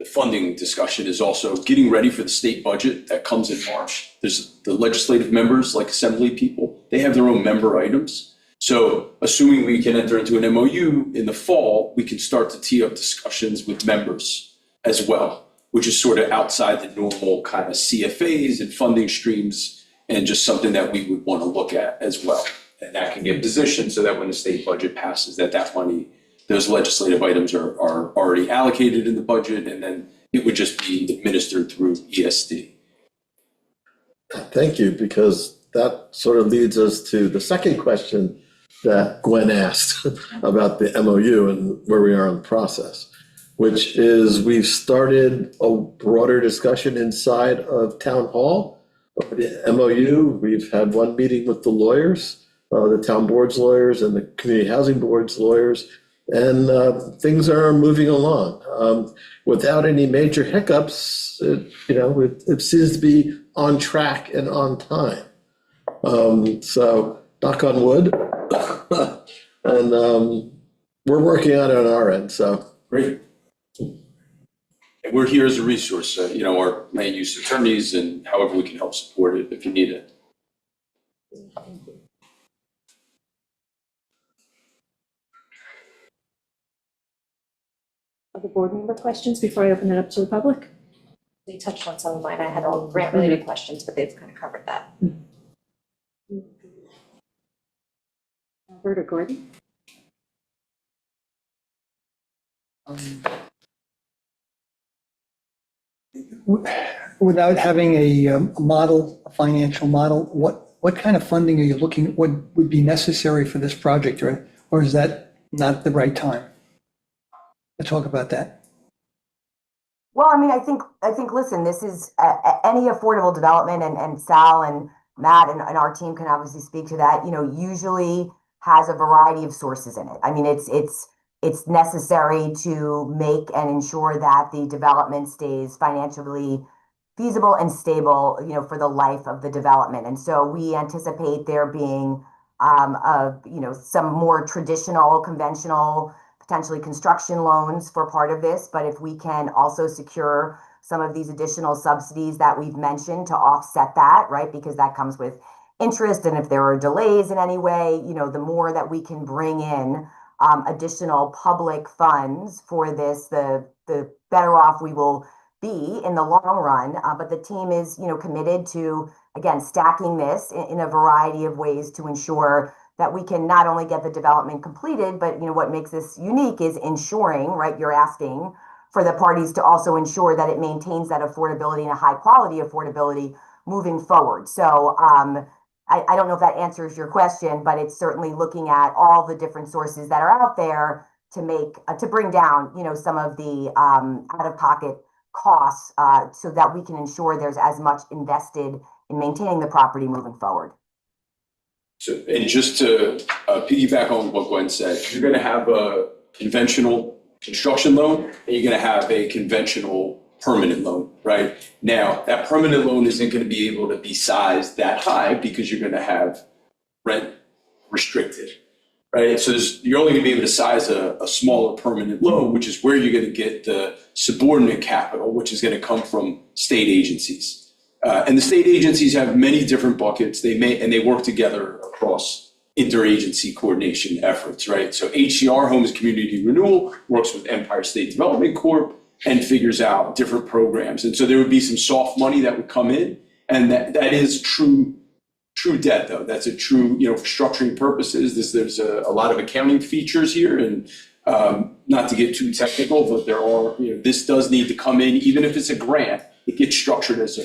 funding discussion, is also getting ready for the state budget that comes in March. There's the legislative members, like assembly people, they have their own member items. So assuming we can enter into an MOU in the fall, we can start to tee up discussions with members as well, which is sort of outside the normal kind of CFAs and funding streams, and just something that we would want to look at as well. And that can get positioned so that when the state budget passes, that money, those legislative items are already allocated in the budget, and then it would just be administered through ESD. Thank you, because that sort of leads us to the second question that Gwen asked about the MOU and where we are in the process, which is we've started a broader discussion inside of Town Hall of the MOU. We've had one meeting with the lawyers, the town board's lawyers and the community housing board's lawyers, and things are moving along without any major hiccups. It seems to be on track and on time. So knock on wood. And we're working on it on our end, so. Great. And we're here as a resource, our land use attorneys, and however we can help support it if you need it. Other board member questions before I open it up to the public? They touched on some of mine. I had all grant-related questions, but they've kind of covered that. Albert or Gordon? Without having a model, a financial model, what kind of funding are you looking, what would be necessary for this project, or is that not the right time to talk about that? Well, I mean, I think, listen, this is any affordable development, and Sal and Matt and our team can obviously speak to that, usually has a variety of sources in it. I mean, it's necessary to make and ensure that the development stays financially feasible and stable, for the life of the development. And so we anticipate there being, some more traditional, conventional, potentially construction loans for part of this. But if we can also secure some of these additional subsidies that we've mentioned to offset that, right? Because that comes with interest. And if there are delays in any way, the more that we can bring in additional public funds for this, the better off we will be in the long run. But the team is, committed to, again, stacking this in a variety of ways to ensure that we can not only get the development completed, but, what makes this unique is ensuring, right, you're asking for the parties to also ensure that it maintains that affordability and a high quality affordability moving forward. So I don't know if that answers your question, but it's certainly looking at all the different sources that are out there to bring down, some of the out-of-pocket costs so that we can ensure there's as much invested in maintaining the property moving forward. So, and just to piggyback on what Gwen said, you're going to have a conventional construction loan and you're going to have a conventional permanent loan, right? Now, that permanent loan isn't going to be able to be sized that high because you're going to have rent restricted, right? So you're only going to be able to size a smaller permanent loan, which is where you're going to get the subordinate capital, which is going to come from state agencies. And the state agencies have many different buckets. They work together across interagency coordination efforts, right? So HCR, Homes Community Renewal, works with Empire State Development Corp. And figures out different programs. And so there would be some soft money that would come in, and that is true debt, though. That's a true, for structuring purposes. There's a lot of accounting features here, and not to get too technical, but there are, this does need to come in, even if it's a grant, it gets structured as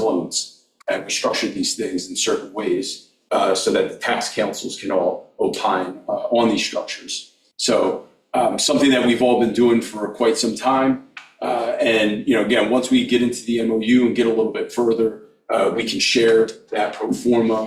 loans. And we structure these things in certain ways so that the tax councils can all opine on these structures. So something that we've all been doing for quite some time. And, again, once we get into the MOU and get a little bit further, we can share that pro forma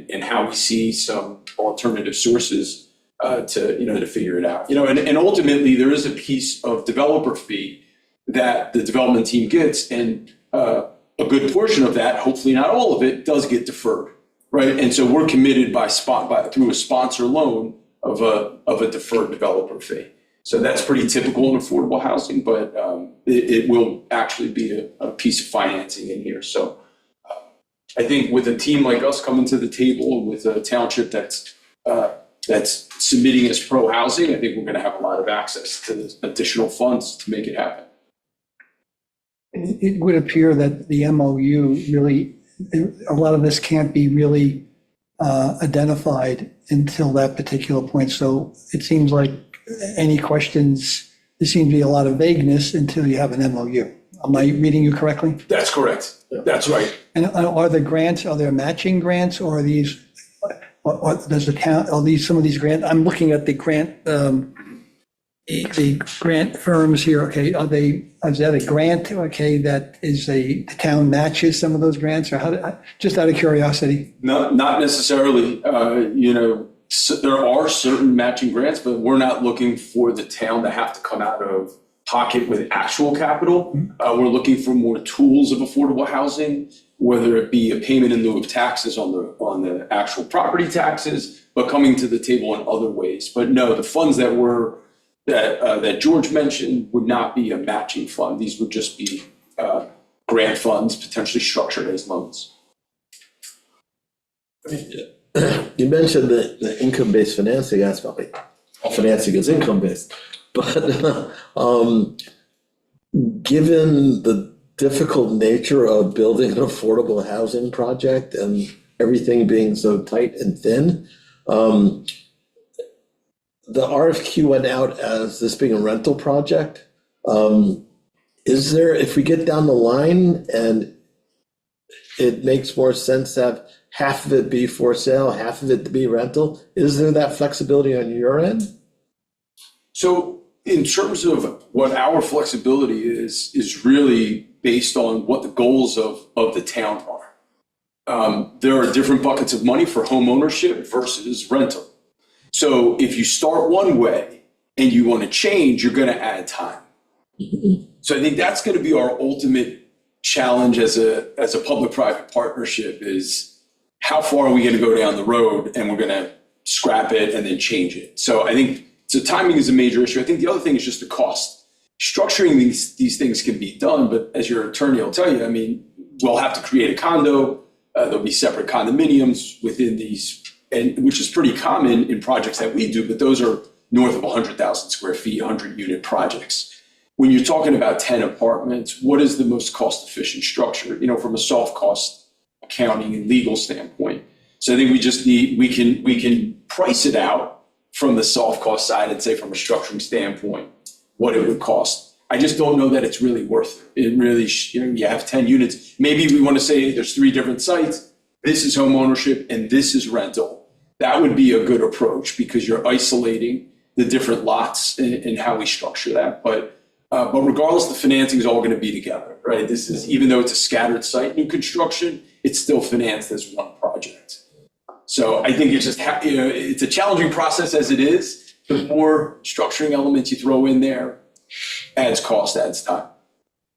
and how we see some alternative sources to figure it out. And ultimately there is a piece of developer fee that the development team gets, and a good portion of that, hopefully not all of it, does get deferred, right? And so we're committed through a sponsor loan of a deferred developer fee. So that's pretty typical in affordable housing, but it will actually be a piece of financing in here. So I think with a team like us coming to the table with a township that's submitting as pro housing, I think we're going to have a lot of access to additional funds to make it happen. It would appear that the MOU really, a lot of this can't be really identified until that particular point. So it seems like any questions, there seems to be a lot of vagueness until you have an MOU. Am I reading you correctly? That's correct. That's right. And are there matching grants, or are these, or does the town, are these some of these grants? I'm looking at the grant, the grant firms here. Okay, is that a grant? Okay, that is the town matches some of those grants, or how? Just out of curiosity. Not necessarily. So there are certain matching grants, but we're not looking for the town to have to come out of pocket with actual capital. We're looking for more tools of affordable housing, whether it be a payment in lieu of taxes on the actual property taxes, but coming to the table in other ways. But no, the funds that George mentioned would not be a matching fund. These would just be grant funds, potentially structured as loans. You mentioned the income-based financing aspect. All financing is income-based, but given the difficult nature of building an affordable housing project and everything being so tight and thin. The RFQ went out as this being a rental project. Is there, if we get down the line and it makes more sense to have half of it be for sale, half of it to be rental, is there that flexibility on your end? So in terms of what our flexibility is really based on what the goals of the town are. There are different buckets of money for home ownership versus rental. So if you start one way and you want to change, you're going to add time. So I think that's going to be our ultimate challenge as a public-private partnership is how far are we going to go down the road and we're going to scrap it and then change it. So I think so timing is a major issue. I think the other thing is just the cost. Structuring these things can be done, but as your attorney will tell you, I mean, we'll have to create a condo. There'll be separate condominiums within these, and which is pretty common in projects that we do, but those are north of 100,000 square feet, 100-unit projects. When you're talking about 10 apartments, what is the most cost-efficient structure, you know, from a soft cost accounting and legal standpoint? So I think we just need, we can price it out from the soft cost side and say from a structuring standpoint, what it would cost. I just don't know that it's really worth it. It really, you know, you have 10 units. Maybe we want to say there's 3 different sites. This is home ownership and this is rental. That would be a good approach because you're isolating the different lots and how we structure that. But regardless, the financing is all going to be together, right? This is, even though it's a scattered site, new construction, it's still financed as one project. So I think it's just, you know, it's a challenging process as it is. The more structuring elements you throw in there adds cost, adds time.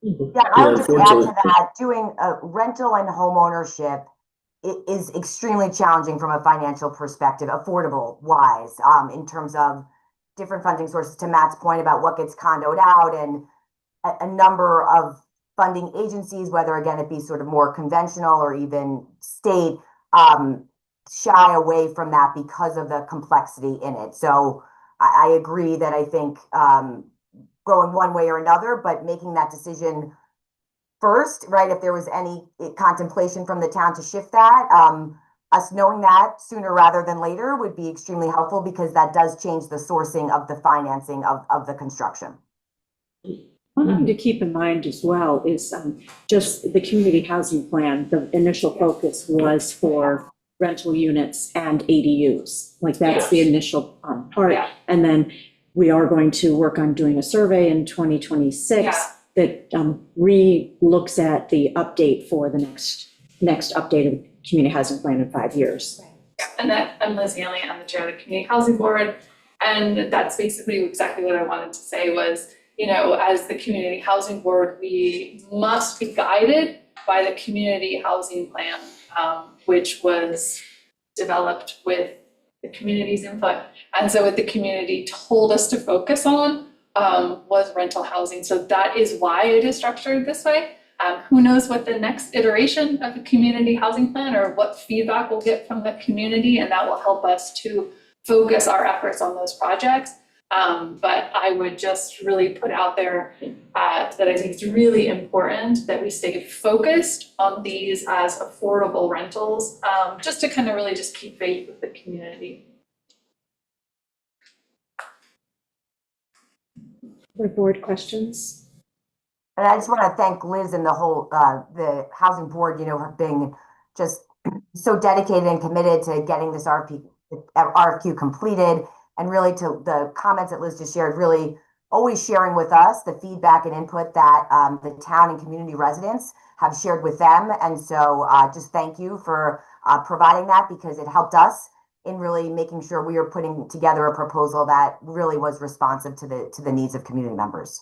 Yeah, I would just add to that, doing a rental and home ownership is extremely challenging from a financial perspective, affordable wise, in terms of different funding sources, to Matt's point about what gets condoed out, and a number of funding agencies, whether again it be sort of more conventional or even state, shy away from that because of the complexity in it. So I agree that I think going one way or another, but making that decision first, right? If there was any contemplation from the town to shift that, us knowing that sooner rather than later would be extremely helpful because that does change the sourcing of the financing of the construction. One thing to keep in mind as well is just the community housing plan. The initial focus was for rental units and ADUs. Like that's the initial part. Yeah. And then we are going to work on doing a survey in 2026 that re-looks at the update for the next update of the community housing plan in 5 years. And I'm Liz Hanley, I'm the chair of the Community Housing Board. And that's basically exactly what I wanted to say was, you know, as the Community Housing Board, we must be guided by the Community Housing Plan, which was developed with the community's input. And so what the community told us to focus on was rental housing. So that is why it is structured this way. Who knows what the next iteration of the community housing plan or what feedback we'll get from the community, and that will help us to focus our efforts on those projects. But I would just really put out there that I think it's really important that we stay focused on these as affordable rentals, just to kind of really just keep faith with the community. Other board questions? And I just want to thank Liz and the whole, the housing board, you know, for being just so dedicated and committed to getting this RFQ completed, and really to the comments that Liz just shared, really always sharing with us the feedback and input that the town and community residents have shared with them. And so just thank you for providing that, because it helped us in really making sure we were putting together a proposal that really was responsive to the needs of community members.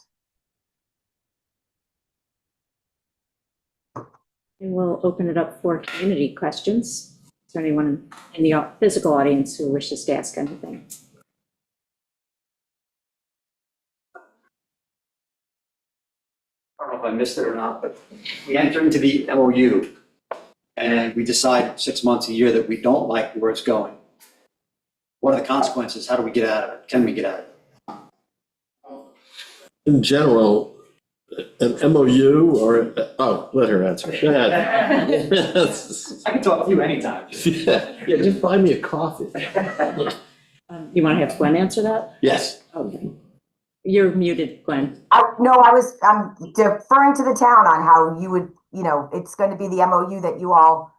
And we'll open it up for community questions. Is there anyone in the physical audience who wishes to ask anything? I don't know if I missed it or not, but we enter into the MOU and we decide 6 months, a year that we don't like where it's going. What are the consequences? How do we get out of it? Can we get out of it? In general, an MOU or, oh, let her answer. Go ahead. I can talk to you anytime. Yeah, just buy me a coffee. You want to have Gwen answer that? Yes. Okay. You're muted, Gwen. No, I'm deferring to the town on how you would, it's going to be the MOU that you all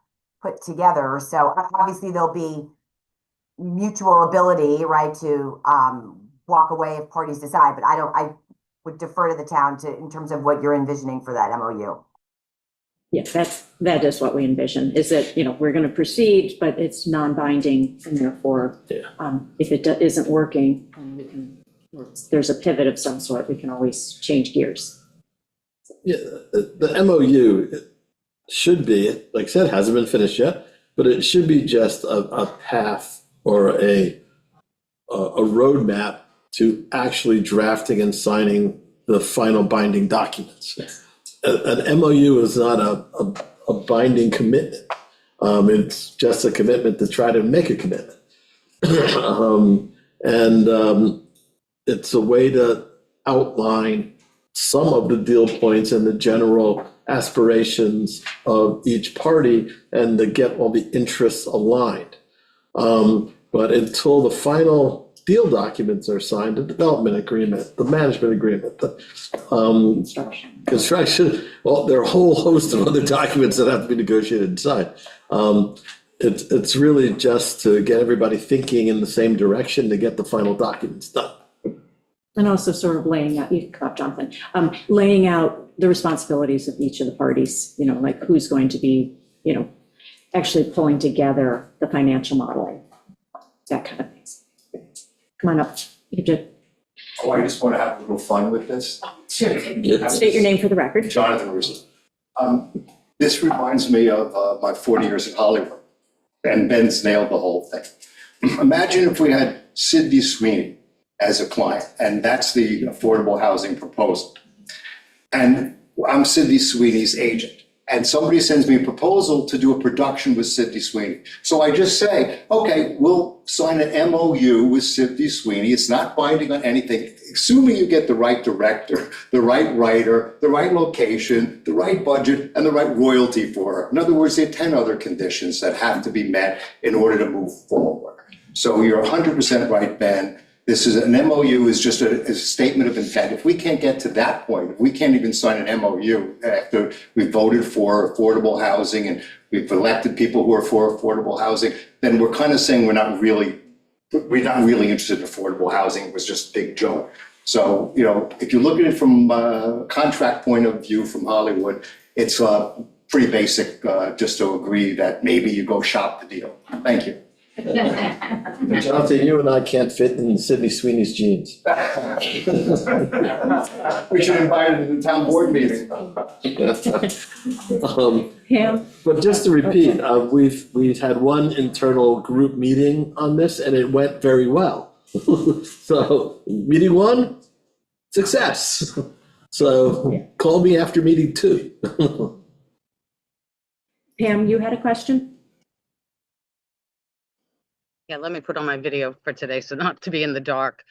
put together. So obviously there'll be mutual ability, right, to walk away if parties decide, but I would defer to the town in terms of what you're envisioning for that MOU. Yes, that is what we envision, is that, we're going to proceed, but it's non-binding, and therefore, if it isn't working, then we can, or there's a pivot of some sort, we can always change gears. Yeah, the MOU should be, like I said, hasn't been finished yet, but it should be just a path or a roadmap to actually drafting and signing the final binding documents. An MOU is not a binding commitment. It's just a commitment to try to make a commitment. It's a way to outline some of the deal points and the general aspirations of each party and to get all the interests aligned. But until the final deal documents are signed, the development agreement, the management agreement, the construction, well, there are a whole host of other documents that have to be negotiated and signed. It's really just to get everybody thinking in the same direction to get the final documents done. And also sort of laying out, you can come up, Jonathan, laying out the responsibilities of each of the parties, like who's going to be, actually pulling together the financial modeling, that kind of things. Come on up. You did. Oh, I just want to have a little fun with this. State your name for the record. Jonathan Russo. This reminds me of my 40 years in Hollywood, and Ben's nailed the whole thing. Imagine if we had Sidney Sweeney as a client, and that's the affordable housing proposal. And I'm Sidney Sweeney's agent, and somebody sends me a proposal to do a production with Sidney Sweeney. So I just say, okay, we'll sign an MOU with Sidney Sweeney. It's not binding on anything, assuming you get the right director, the right writer, the right location, the right budget, and the right royalty for her. In other words, there are 10 other conditions that have to be met in order to move forward. So you're 100% right, Ben. This is an MOU is just a statement of intent. If we can't get to that point, if we can't even sign an MOU after we voted for affordable housing and we've elected people who are for affordable housing, then we're kind of saying we're not really interested in affordable housing. It was just a big joke. So, if you look at it from a contract point of view from Hollywood, it's pretty basic just to agree that maybe you go shop the deal. Thank you. Jonathan, you and I can't fit in Sidney Sweeney's jeans. We should invite him to the town board meeting. But just to repeat, we've had one internal group meeting on this and it went very well. So meeting one, success. So call me after meeting two. Pam, you had a question? Yeah, let me put on my video for today, so not to be in the dark.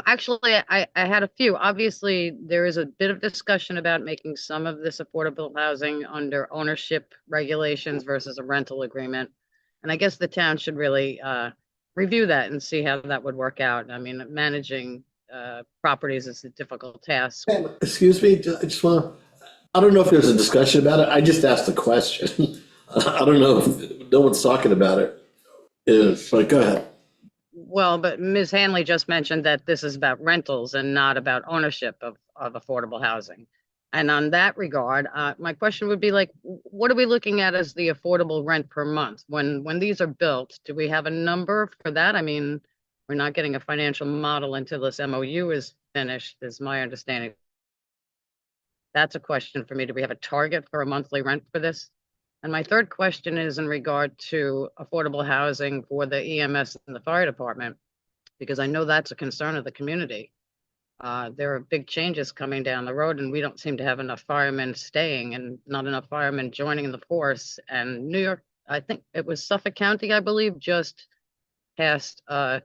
Actually, I had a few. Obviously, there is a bit of discussion about making some of this affordable housing under ownership regulations versus a rental agreement. And I guess the town should really review that and see how that would work out. I mean, managing properties is a difficult task. Excuse me, I don't know if there's a discussion about it. I just asked a question. I don't know if no one's talking about it. But go ahead. Well, but Ms. Hanley just mentioned that this is about rentals and not about ownership of affordable housing. And on that regard, my question would be like, what are we looking at as the affordable rent per month? When these are built, do we have a number for that? I mean, we're not getting a financial model until this MOU is finished, is my understanding. That's a question for me. Do we have a target for a monthly rent for this? And my third question is in regard to affordable housing for the EMS and the fire department, because I know that's a concern of the community. There are big changes coming down the road and we don't seem to have enough firemen staying and not enough firemen joining the force. And New York, I think it was Suffolk County, I believe, just passed a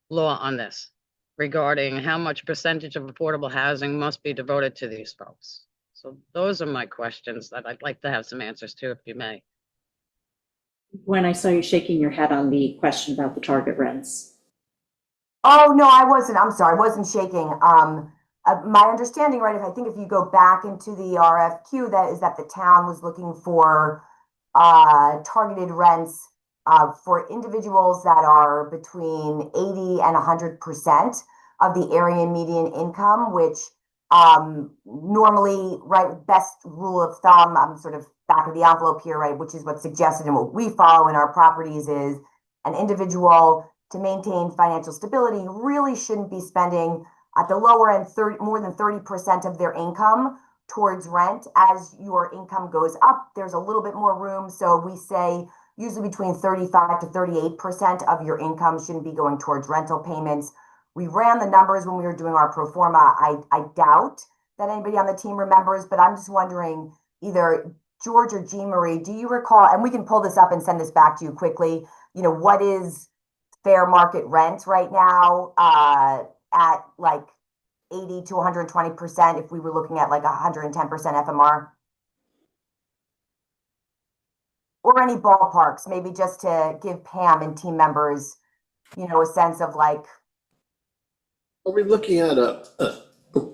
law on this regarding how much percentage of affordable housing must be devoted to these folks. So those are my questions that I'd like to have some answers to, if you may. When I saw you shaking your head on the question about the target rents. Oh, no, I wasn't. I'm sorry. I wasn't shaking. My understanding, right, I think if you go back into the RFQ, that is that the town was looking for targeted rents for individuals that are between 80 and 100% of the area median income, which normally, right, best rule of thumb, I'm sort of back of the envelope here, right, which is what's suggested and what we follow in our properties is an individual to maintain financial stability really shouldn't be spending at the lower end more than 30% of their income towards rent. As your income goes up, there's a little bit more room. So we say usually between 35 to 38% of your income shouldn't be going towards rental payments. We ran the numbers when we were doing our pro forma. I doubt that anybody on the team remembers, but I'm just wondering, either George or Jean Marie, do you recall, and we can pull this up and send this back to you quickly, what is fair market rent right now at like 80 to 120% if we were looking at like 110% FMR? Or any ballparks, maybe just to give Pam and team members, a sense of like. Are we looking at are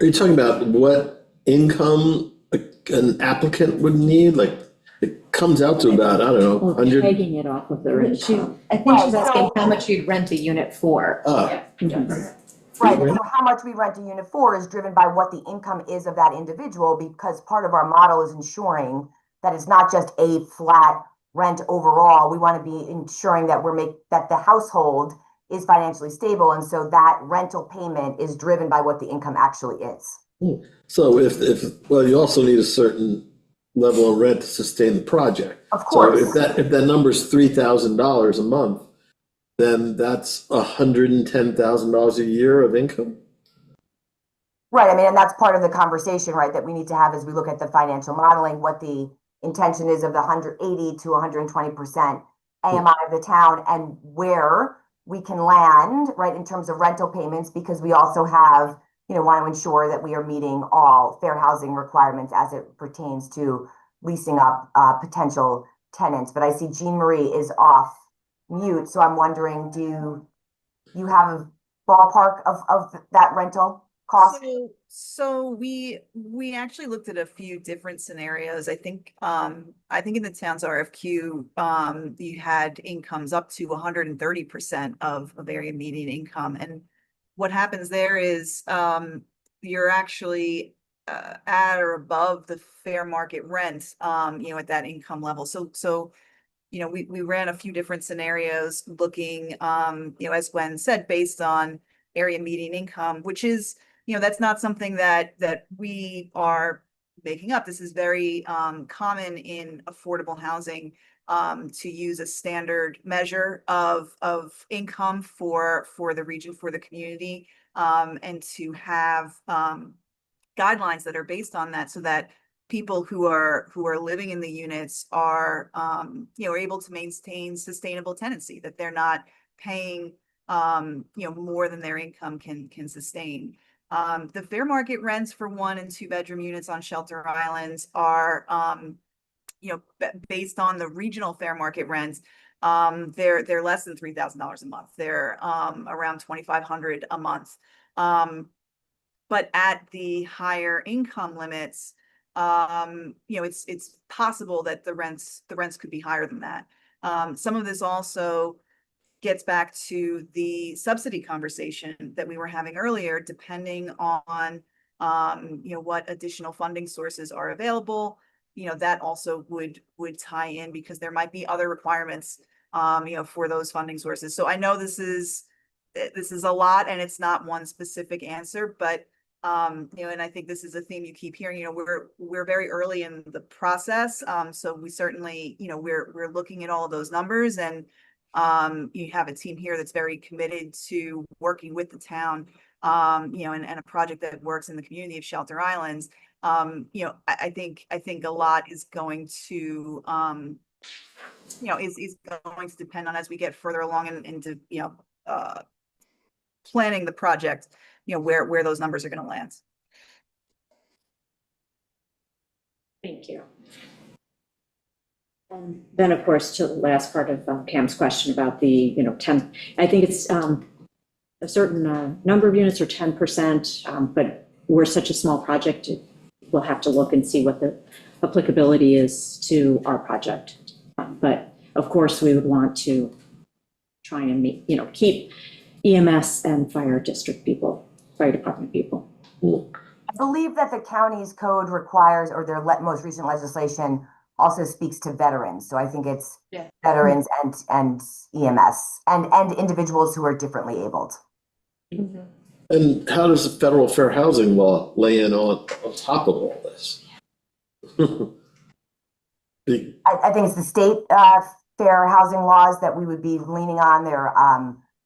you talking about what income an applicant would need? Like, it comes out to about, I don't know, Well, 100. pegging it off of their income. I think she's asking how much you'd rent a unit for. Right, so how much we rent a unit for is driven by what the income is of that individual, because part of our model is ensuring that it's not just a flat rent overall. We want to be ensuring that that the household is financially stable, and so that rental payment is driven by what the income actually is. So well, you also need a certain level of rent to sustain the project. Of course. So if that number is $3,000 a month, then that's $110,000 a year of income. Right. I mean, and that's part of the conversation, right, that we need to have as we look at the financial modeling, what the intention is of the 180 to 120% AMI of the town, and where we can land, right, in terms of rental payments, because we also have, want to ensure that we are meeting all fair housing requirements as it pertains to leasing up potential tenants. But I see Jean Marie is off mute, so I'm wondering, do you have a ballpark of that rental cost? So we actually looked at a few different scenarios. I think in the town's RFQ, you had incomes up to 130% of area median income. And what happens there is you're actually at or above the fair market rent, at that income level. So we ran a few different scenarios looking, as Gwen said, based on area median income, which is, that's not something that we are making up. This is very common in affordable housing, to use a standard measure of income for the region, for the community, and to have guidelines that are based on that, so that people who are living in the units are able to maintain sustainable tenancy, that they're not paying more than their income can sustain. The fair market rents for 1 and 2 bedroom units on Shelter Islands are based on the regional fair market rents. They're less than $3,000 a month. They're around $2,500 a month. But at the higher income limits, it's possible that the rents could be higher than that. Some of this also gets back to the subsidy conversation that we were having earlier, depending on what additional funding sources are available. That also would tie in, because there might be other requirements for those funding sources. So I know this is a lot, and it's not one specific answer, but and I think this is a theme you keep hearing. We're very early in the process, so we certainly, we're looking at all of those numbers, and you have a team here that's very committed to working with the town, and a project that works in the community of Shelter Islands. I think a lot is going to, is going to depend on, as we get further along into, planning the project, where those numbers are going to land. Thank you. And then, of course, to the last part of Cam's question about the, 10, I think it's a certain number of units or 10%, but we're such a small project, we'll have to look and see what the applicability is to our project. But of course, we would want to try and meet, keep EMS and fire department people. I believe that the county's code requires, or their most recent legislation also speaks to veterans. So I think it's veterans and EMS and individuals who are differently abled. And how does the federal fair housing law lay in on top of all this? I think it's the state fair housing laws that we would be leaning on. They're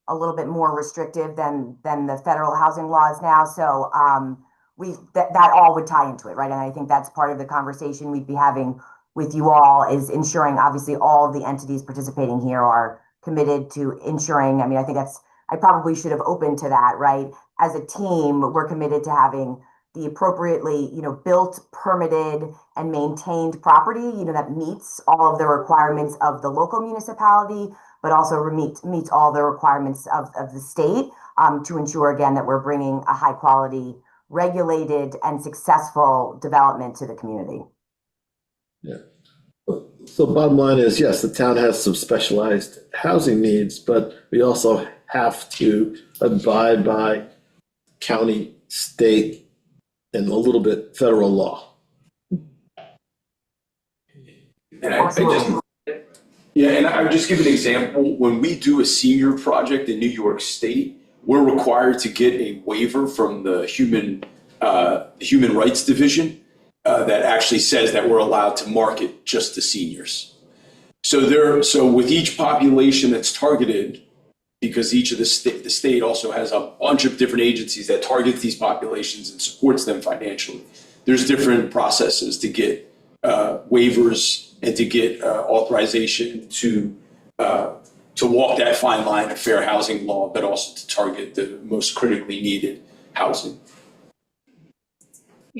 a little bit more restrictive than the federal housing laws now. So that all would tie into it, right? And I think that's part of the conversation we'd be having with you all, is ensuring, obviously, all of the entities participating here are committed to ensuring. I mean, I probably should have opened to that, right? As a team, we're committed to having the appropriately, built, permitted, and maintained property, that meets all of the requirements of the local municipality, but also meets all the requirements of the state, to ensure, again, that we're bringing a high quality, regulated, and successful development to the community. Yeah. So bottom line is, yes, the town has some specialized housing needs, but we also have to abide by county, state, and a little bit federal law. And I would just give an example. When we do a senior project in New York State, we're required to get a waiver from the Human Rights Division that actually says that we're allowed to market just to seniors. So with each population that's targeted, because each of the state also has a bunch of different agencies that target these populations and supports them financially, there's different processes to get waivers and to get authorization to walk that fine line of fair housing law, but also to target the most critically needed housing.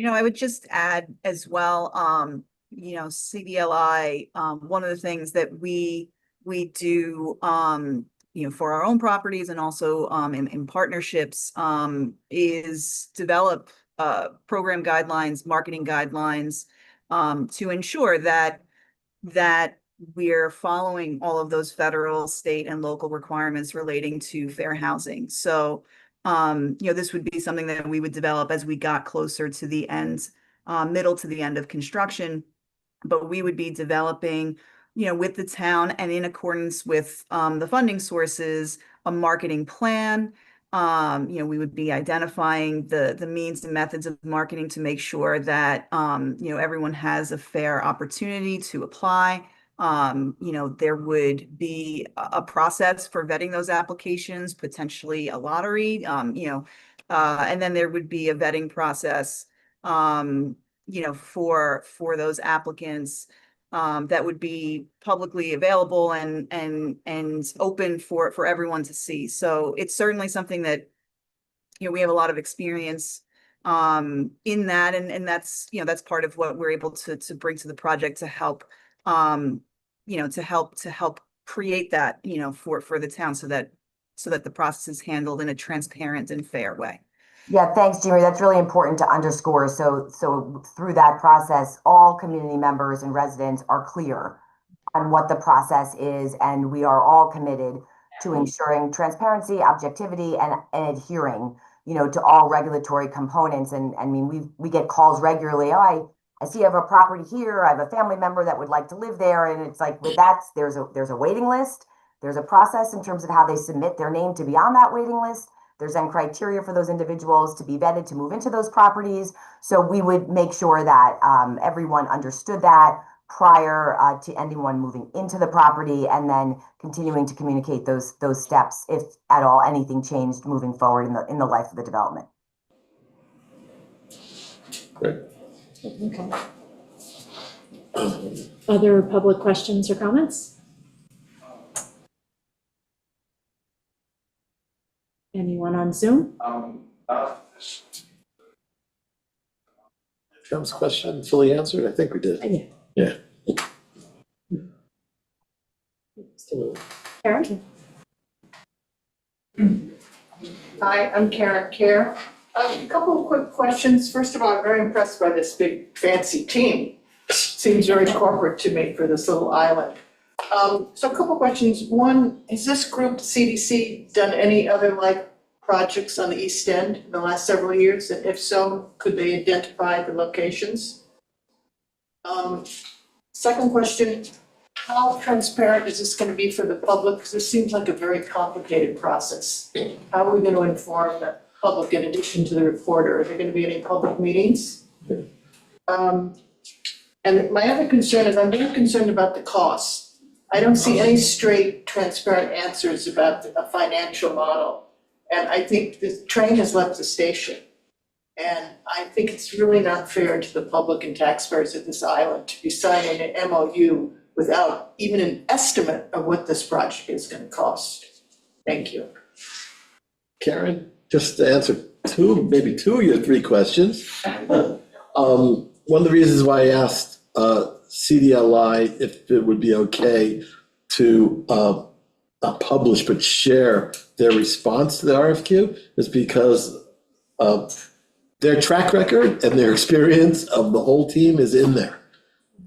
I would just add as well, CDLI, one of the things that we do, for our own properties and also in partnerships, is develop program guidelines, marketing guidelines, to ensure that we're following all of those federal, state, and local requirements relating to fair housing. So, this would be something that we would develop as we got closer to the end, middle to the end of construction. But we would be developing, with the town and in accordance with the funding sources, a marketing plan. We would be identifying the means and methods of marketing to make sure that, everyone has a fair opportunity to apply. There would be a process for vetting those applications, potentially a lottery, and then there would be a vetting process, for those applicants, that would be publicly available and open for everyone to see. So it's certainly something that, we have a lot of experience in that, and that's part of what we're able to bring to the project to help, to help create that, for the town, so that the process is handled in a transparent and fair way. Yeah, thanks, Jimmy. That's really important to underscore. So through that process, all community members and residents are clear on what the process is, and we are all committed to ensuring transparency, objectivity, and adhering, to all regulatory components. And I mean, we get calls regularly. Oh, I see you have a property here. I have a family member that would like to live there, and it's like, with that, there's a waiting list. There's a process in terms of how they submit their name to be on that waiting list. There's then criteria for those individuals to be vetted to move into those properties. So we would make sure that everyone understood that prior to anyone moving into the property, and then continuing to communicate those steps, if at all anything changed moving forward in the life of the development. Great. Okay. Other public questions or comments? Anyone on Zoom? Tim's question fully answered? I think we did. Yeah. Karen? Hi, I'm Karen Kerr. A couple of quick questions. First of all, I'm very impressed by this big fancy team. Seems very corporate to me for this little island. So a couple questions. One, has this group, CDC, done any other like projects on the East End in the last several years? And if so, could they identify the locations? Second question, how transparent is this going to be for the public? Because this seems like a very complicated process. How are we going to inform the public in addition to the reporter? Are there going to be any public meetings? And my other concern is I'm very concerned about the costs. I don't see any straight, transparent answers about a financial model. And I think the train has left the station. And I think it's really not fair to the public and taxpayers of this island to be signing an MOU without even an estimate of what this project is going to cost. Thank you. Karen, just to answer maybe two of your three questions. One of the reasons why I asked CDLI if it would be okay to not publish but share their response to the RFQ is because their track record and their experience of the whole team is in there.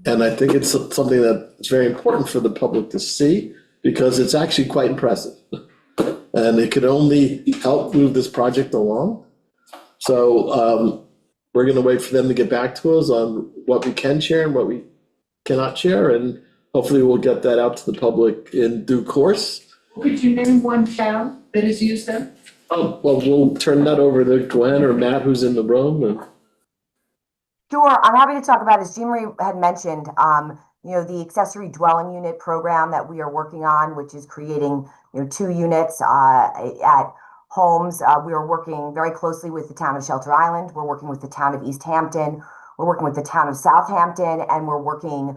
And I think it's something that's very important for the public to see because it's actually quite impressive. And it could only help move this project along. So we're going to wait for them to get back to us on what we can share and what we cannot share. And hopefully we'll get that out to the public in due course. Could you name one town that has used them? Oh, well, we'll turn that over to Gwen or Matt, who's in the room. And Sure, I'm happy to talk about, as Jean Marie had mentioned, the accessory dwelling unit program that we are working on, which is creating, 2 units at homes. We are working very closely with the town of Shelter Island. We're working with the town of East Hampton. We're working with the town of Southampton, and we're working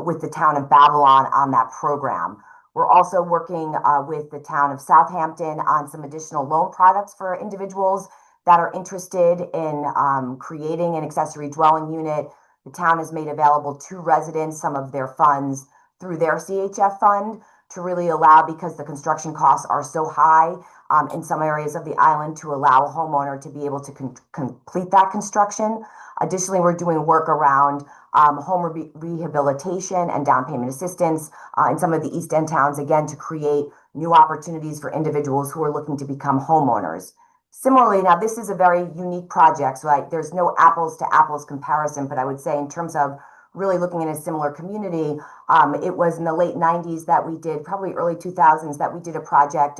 with the town of Babylon on that program. We're also working with the town of Southampton on some additional loan products for individuals that are interested in creating an accessory dwelling unit. The town has made available to residents some of their funds through their CHF fund to really allow, because the construction costs are so high in some areas of the island, to allow a homeowner to be able to complete that construction. Additionally, we're doing work around home rehabilitation and down payment assistance in some of the East End towns, again, to create new opportunities for individuals who are looking to become homeowners. Similarly, now this is a very unique project, so there's no apples to apples comparison, but I would say in terms of really looking in a similar community, it was in the late 90s that we did, probably early 2000s, that we did a project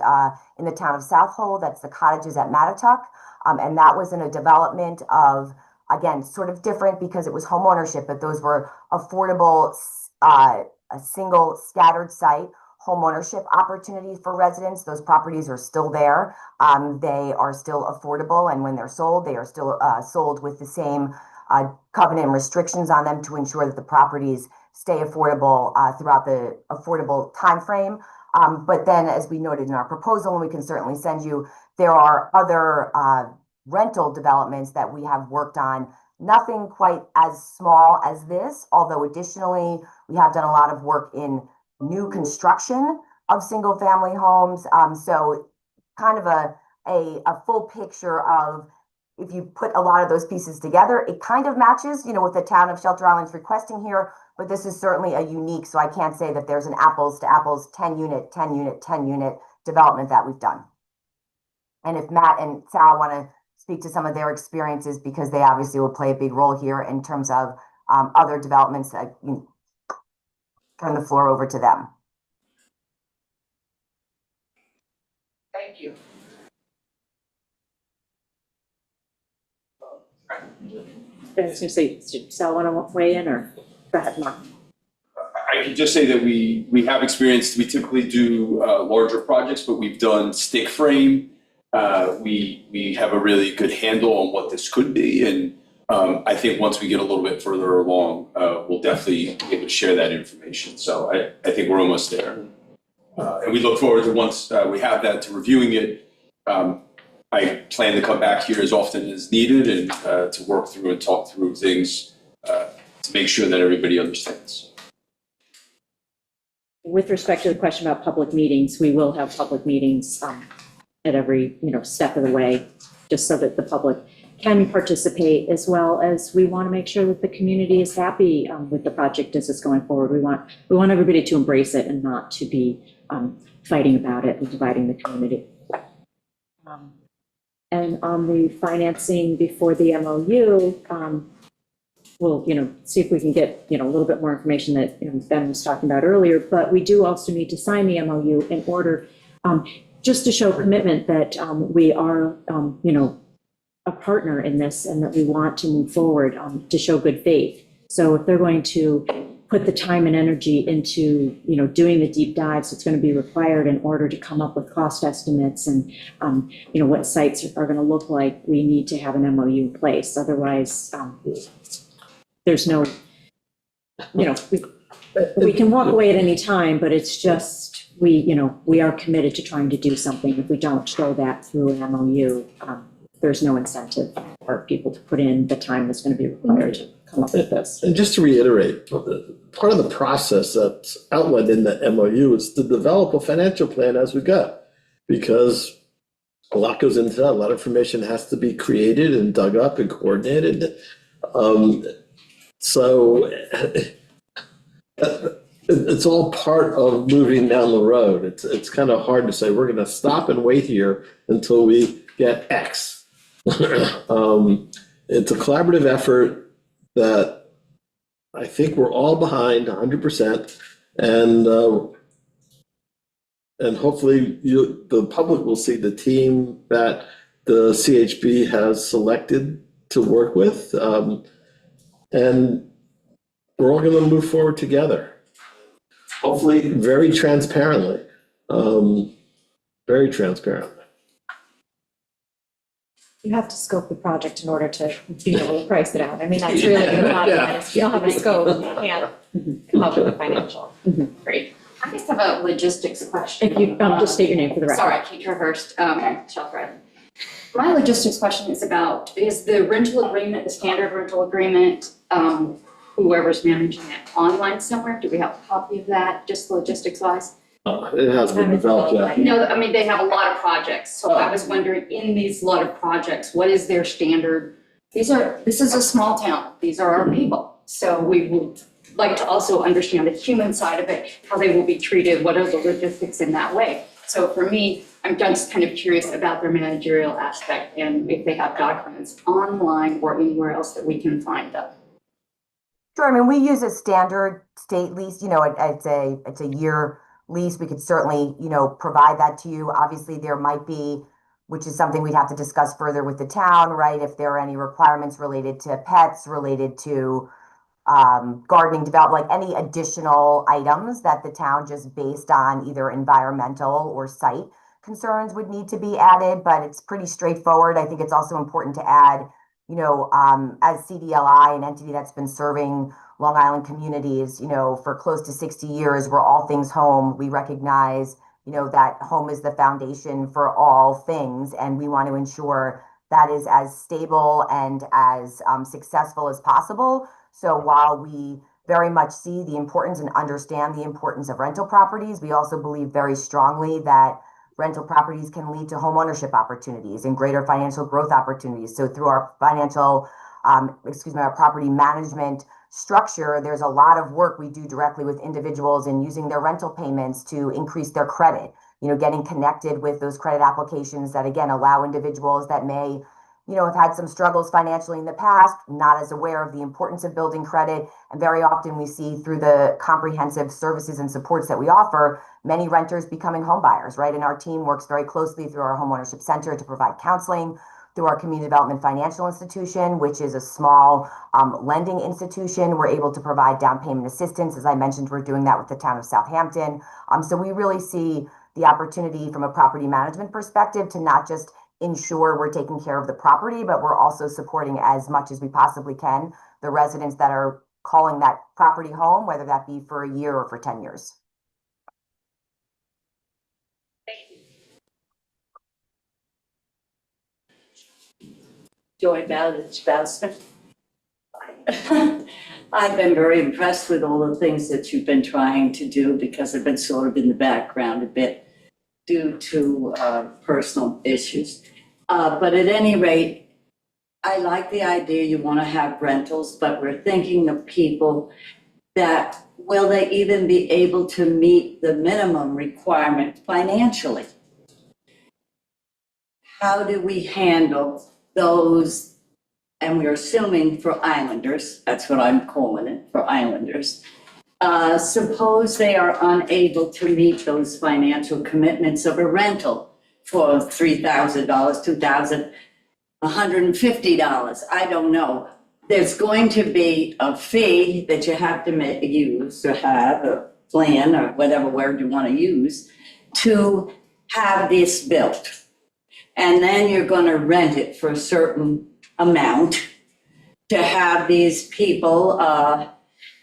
in the town of Southold. That's the cottages at Mattatuck. And that was in a development of, again, sort of different because it was home ownership, but those were affordable, a single scattered site home ownership opportunities for residents. Those properties are still there. They are still affordable. And when they're sold, they are still sold with the same covenant and restrictions on them to ensure that the properties stay affordable throughout the affordable timeframe. But then, as we noted in our proposal, and we can certainly send you, there are other rental developments that we have worked on. Nothing quite as small as this, although additionally, we have done a lot of work in new construction of single family homes. So kind of a full picture of, if you put a lot of those pieces together, it kind of matches, what the town of Shelter Island's requesting here, but this is certainly a unique, so I can't say that there's an apples to apples 10 unit development that we've done. And if Matt and Sal want to speak to some of their experiences, because they obviously will play a big role here in terms of other developments, turn the floor over to them. Thank you. I was going to say, did Sal want to weigh in, or go ahead, Mark? I can just say that we have experienced, we typically do larger projects, but we've done stick frame. We have a really good handle on what this could be, and I think once we get a little bit further along, we'll definitely be able to share that information. So I think we're almost there. And we look forward to, once we have that, to reviewing it. I plan to come back here as often as needed and to work through and talk through things to make sure that everybody understands. With respect to the question about public meetings, we will have public meetings at every, step of the way, just so that the public can participate, as well as we want to make sure that the community is happy with the project as it's going forward. We want everybody to embrace it and not to be fighting about it and dividing the community. And on the financing before the MOU, we'll, see if we can get, a little bit more information that Ben was talking about earlier, but we do also need to sign the MOU in order just to show commitment that we are, a partner in this and that we want to move forward to show good faith. So if they're going to put the time and energy into, doing the deep dives that's going to be required in order to come up with cost estimates and, what sites are going to look like, we need to have an MOU in place. Otherwise, there's no, we can walk away at any time, but it's just, we are committed to trying to do something. If we don't show that through an MOU, there's no incentive for people to put in the time that's going to be required to come up with this. And just to reiterate, part of the process that's outlined in the MOU is to develop a financial plan as we go, because a lot goes into that. A lot of information has to be created and dug up and coordinated. So it's all part of moving down the road. It's kind of hard to say we're going to stop and wait here until we get X. It's a collaborative effort that I think we're all behind 100%, and hopefully the public will see the team that the CHB has selected to work with, and we're all going to move forward together. Hopefully, very transparently, very transparently. You have to scope the project in order to be able to price it out. I mean, that's really the bottom line. If you don't have a scope, you can't come up with a financial. Great. I just have a logistics question. If you just state your name for the record. Sorry, Keitra Hurst, Shelf Red. My logistics question is about, is the rental agreement, the standard rental agreement, whoever's managing it online somewhere? Do we have a copy of that, just logistics wise? It has been developed, yeah. No, I mean, they have a lot of projects, so I was wondering, in these lot of projects, what is their standard? This is a small town, these are our people, so we would like to also understand the human side of it, how they will be treated, what are the logistics in that way. So for me, I'm just kind of curious about their managerial aspect and if they have documents online or anywhere else that we can find them. Sure, I mean, we use a standard state lease, it's a year lease. We could certainly, provide that to you. Obviously, there might be, which is something we'd have to discuss further with the town, right? If there are any requirements related to pets, related to gardening, development, like any additional items that the town, just based on either environmental or site concerns, would need to be added, but it's pretty straightforward. I think it's also important to add, as CDLI, an entity that's been serving Long Island communities, for close to 60 years, we're all things home. We recognize, that home is the foundation for all things, and we want to ensure that is as stable and as successful as possible. So while we very much see the importance and understand the importance of rental properties, we also believe very strongly that rental properties can lead to homeownership opportunities and greater financial growth opportunities. So through our our property management structure, there's a lot of work we do directly with individuals in using their rental payments to increase their credit, getting connected with those credit applications that, again, allow individuals that may, have had some struggles financially in the past, not as aware of the importance of building credit. And very often we see through the comprehensive services and supports that we offer, many renters becoming home buyers, right? And our team works very closely through our homeownership center to provide counseling, through our community development financial institution, which is a small lending institution. We're able to provide down payment assistance. As I mentioned, we're doing that with the town of Southampton. So we really see the opportunity from a property management perspective to not just ensure we're taking care of the property, but we're also supporting as much as we possibly can the residents that are calling that property home, whether that be for a year or for 10 years. Joy Bowsman. I've been very impressed with all the things that you've been trying to do because I've been sort of in the background a bit due to personal issues. But at any rate, I like the idea you want to have rentals, but we're thinking of people that will they even be able to meet the minimum requirement financially? How do we handle those? And we're assuming for islanders, that's what I'm calling it, for islanders. Suppose they are unable to meet those financial commitments of a rental for $3,000, $2,000, $150, I don't know. There's going to be a fee that you have to use or have a plan or whatever word you want to use to have this built. And then you're going to rent it for a certain amount to have these people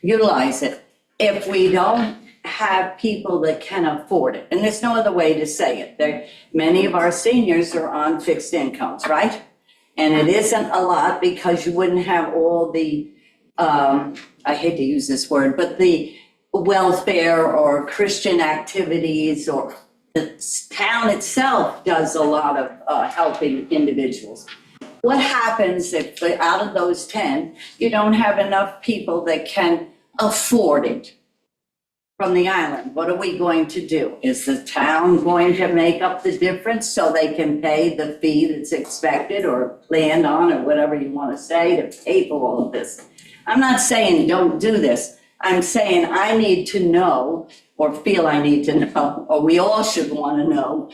utilize it. If we don't have people that can afford it, and there's no other way to say it, many of our seniors are on fixed incomes, right? And it isn't a lot because you wouldn't have all the, I hate to use this word, but the welfare or Christian activities, or the town itself does a lot of helping individuals. What happens if out of those 10, you don't have enough people that can afford it from the island? What are we going to do? Is the town going to make up the difference so they can pay the fee that's expected or planned on, or whatever you want to say, to pay for all of this? I'm not saying don't do this. I'm saying I need to know, or feel I need to know, or we all should want to know,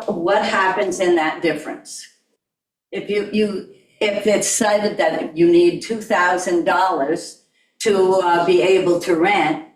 what happens in that difference. If if it's cited that you need $2,000 to be able to rent,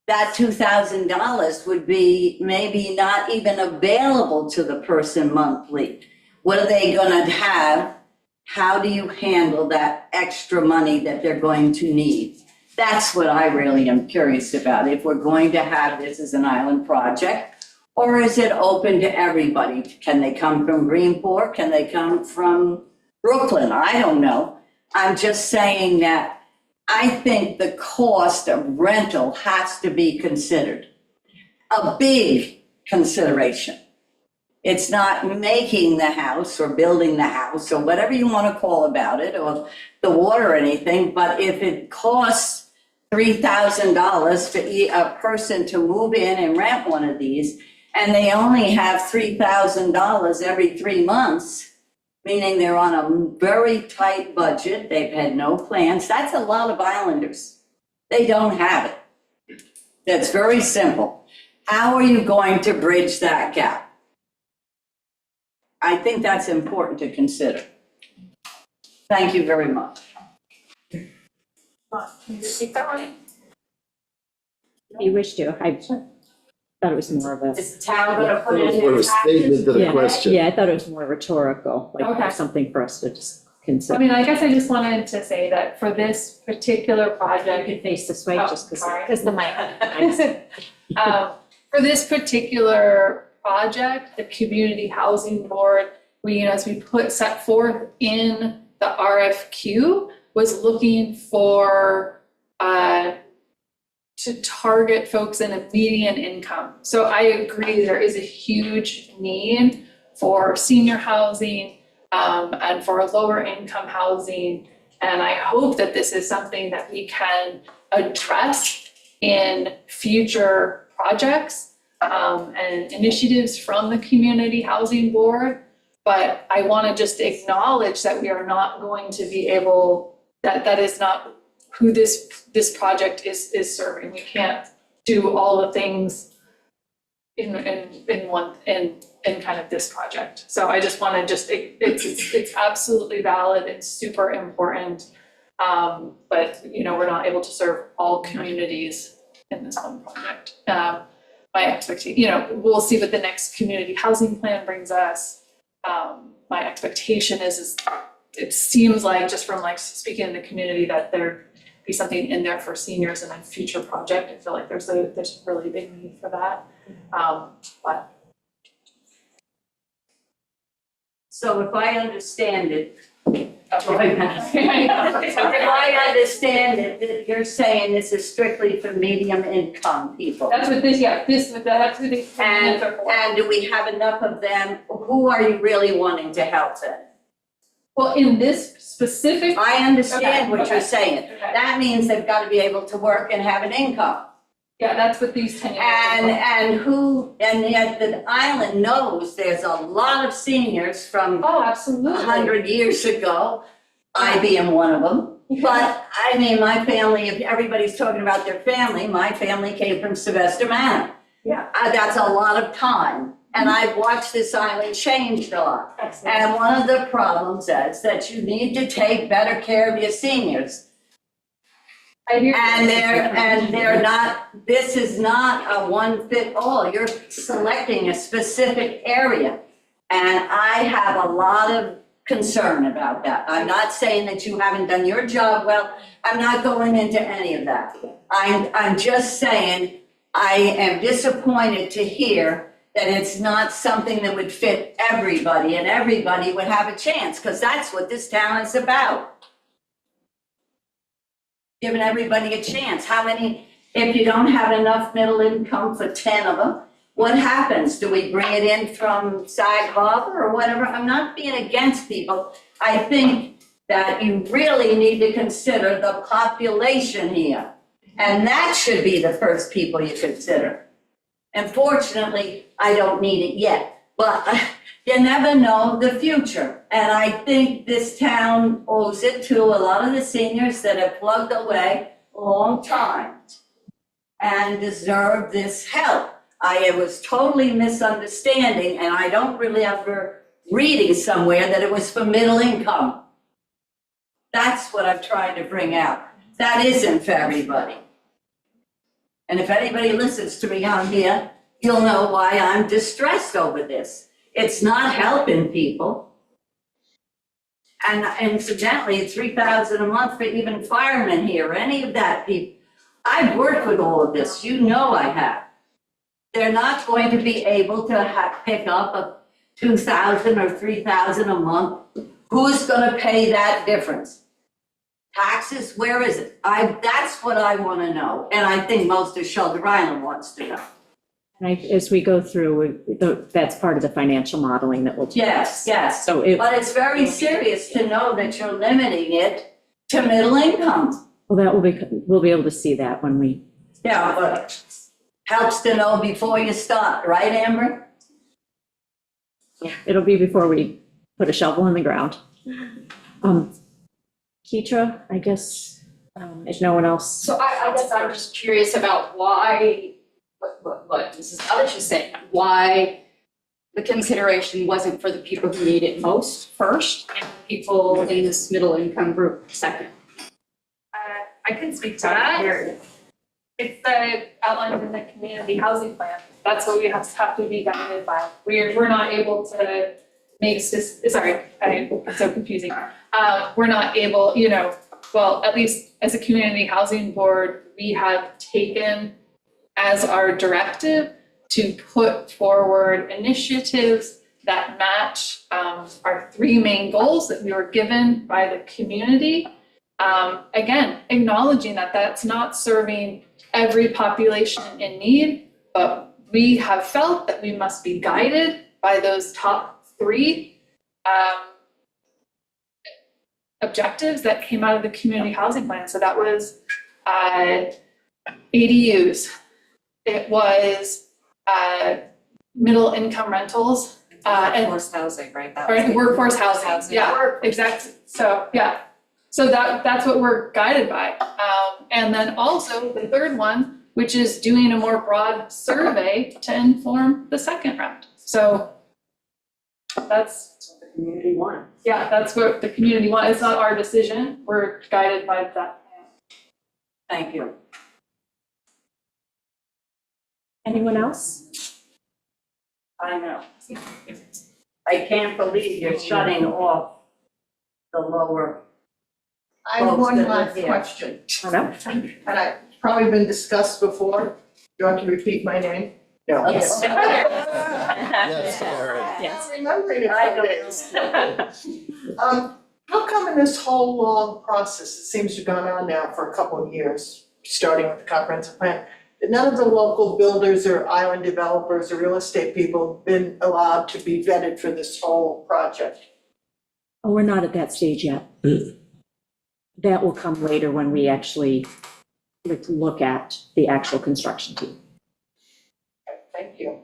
that $2,000 would be maybe not even available to the person monthly. What are they going to have? How do you handle that extra money that they're going to need? That's what I really am curious about. If we're going to have this as an island project, or is it open to everybody? Can they come from Greenport? Can they come from Brooklyn? I don't know. I'm just saying that I think the cost of rental has to be considered, a big consideration. It's not making the house or building the house or whatever you want to call about it, or the water or anything, but if it costs $3,000 for a person to move in and rent one of these, and they only have $3,000 every 3 months, meaning they're on a very tight budget, they've had no plans, that's a lot of islanders. They don't have it. That's very simple. How are you going to bridge that gap? I think that's important to consider. Thank you very much. Can you repeat that one? If you wish to, I thought it was more of a. Is the town going to put It in was more of a statement than a Yeah. question. Yeah, I thought it was more rhetorical, Okay. like something for us to just I consider. mean, I guess I just wanted to say that for this particular You project. could face this way Oh, just sorry. because the mic. For this particular project, the Community Housing Board, as we set forth in the RFQ, was looking for, to target folks in a median income. So I agree, there is a huge need for senior housing, and for lower income housing. And I hope that this is something that we can address in future projects, and initiatives from the Community Housing Board. But I want to just acknowledge that we are not going to be able, that is not who this project is serving. We can't do all the things in kind of this project. So I just want to it's absolutely valid and super important. But we're not able to serve all communities in this one project. My expectation, we'll see what the next community housing plan brings us. My expectation is it seems like, just from speaking in the community, that there be something in there for seniors in a future project. I feel like there's a really big need for that. But So if I understand it, if I understand it, that you're saying this is strictly for medium income people. That's what this, yeah, that's who these plans are for. And do we have enough of them? Who are you really wanting to help then? Well, in this specific. I understand what Okay, you're saying. okay. That means they've got to be able to work and have an income. Yeah, that's what these 10 years. And yet the island knows there's a lot of seniors from Oh, absolutely. 100 years ago, I being one of them. But I mean, my family, if everybody's talking about their family, my family came from Sylvester Manor. Yeah. That's a lot of time. And I've watched this island change a lot. And one of the problems is that you need to take better care of your seniors. And they're not, this is not a one fit all. You're selecting a specific area. And I have a lot of concern about that. I'm not saying that you haven't done your job well. I'm not going into any of that. I'm just saying I am disappointed to hear that it's not something that would fit everybody and everybody would have a chance, because that's what this town is about. Giving everybody a chance. How many, if you don't have enough middle income for 10 of them, what happens? Do we bring it in from Sag Harbor or whatever? I'm not being against people. I think that you really need to consider the population here. And that should be the first people you consider. Unfortunately, I don't need it yet, but you never know the future. And I think this town owes it to a lot of the seniors that have plugged away a long time and deserve this help. I was totally misunderstanding, and I don't really ever reading somewhere that it was for middle income. That's what I'm trying to bring out. That isn't for everybody. And if anybody listens to me on here, you'll know why I'm distressed over this. It's not helping people. And incidentally, $3,000 a month for even firemen here, any of that people. I've worked with all of this, you know I have. They're not going to be able to pick up a $2,000 or $3,000 a month. Who's gonna pay that difference? Taxes, where is it? That's what I wanna know, and I think most of Shelter Island wants to know. And as we go through, that's part of the financial modeling that we'll do. Yes, yes. So But it's very serious to know that you're limiting it to middle income. well, we'll be able to see that when we. Yeah, but helps to know before you start, right, Amber? It'll be before we put a shovel in the ground. Keitra, I guess, if no one else. So I guess I'm just curious about why, what Mrs. Ellis is saying, why the consideration wasn't for the people who need it most first, and people in this middle income group second. I can speak to that. It's outlined in the community housing plan. That's what we have to be guided by. We're not able to make this, sorry, it's so confusing. We're not able, well, at least as a community housing board, we have taken as our directive to put forward initiatives that match our three main goals that we were given by the community. Again, acknowledging that that's not serving every population in need, but we have felt that we must be guided by those top three objectives that came out of the community housing plan. So that was ADUs, it was middle income rentals, and Workforce housing, right? workforce housing. Yeah, exactly. So yeah. So that's what we're guided by. And then also the third one, which is doing a more broad survey to inform the second round. So that's what the community wants. Yeah, that's what the community wants. It's not our decision. We're guided by that. Thank you. Anyone else? I know. I can't believe you're shutting off the lower. I have folks one that last live here. question. Hello? And I've probably been discussed before. Do you want to repeat my name? No. Yes. Yes, Karen. Yes. I'm remembering it I nowadays. How come in this whole long process, it seems to have gone on now for a couple of years, starting with the comprehensive plan, that none of the local builders or island developers or real estate people have been allowed to be vetted for this whole project? Oh, we're not at that stage yet. That will come later when we actually look at the actual construction team. Thank you.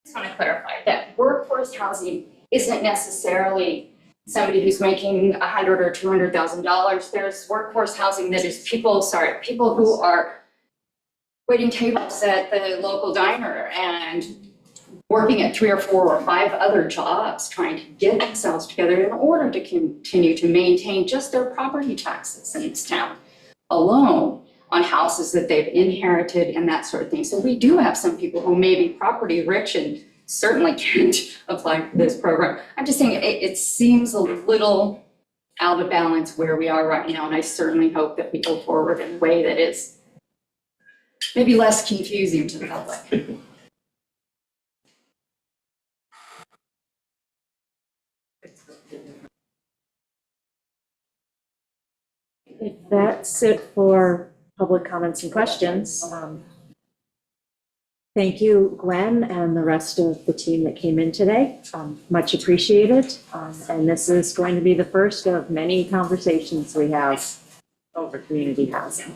I just want to clarify that workforce housing isn't necessarily somebody who's making $100,000 or $200,000. There's workforce housing that is people who are waiting tables at the local diner and working at 3 or 4 or 5 other jobs, trying to get themselves together in order to continue to maintain just their property taxes in this town alone on houses that they've inherited and that sort of thing. So we do have some people who may be property rich and certainly can't apply for this program. I'm just saying it seems a little out of balance where we are right now, and I certainly hope that we go forward in a way that is maybe less confusing to the public. If that's it for public comments and questions, thank you, Gwen, and the rest of the team that came in today. Much appreciated. And this is going to be the first of many conversations we have over community housing.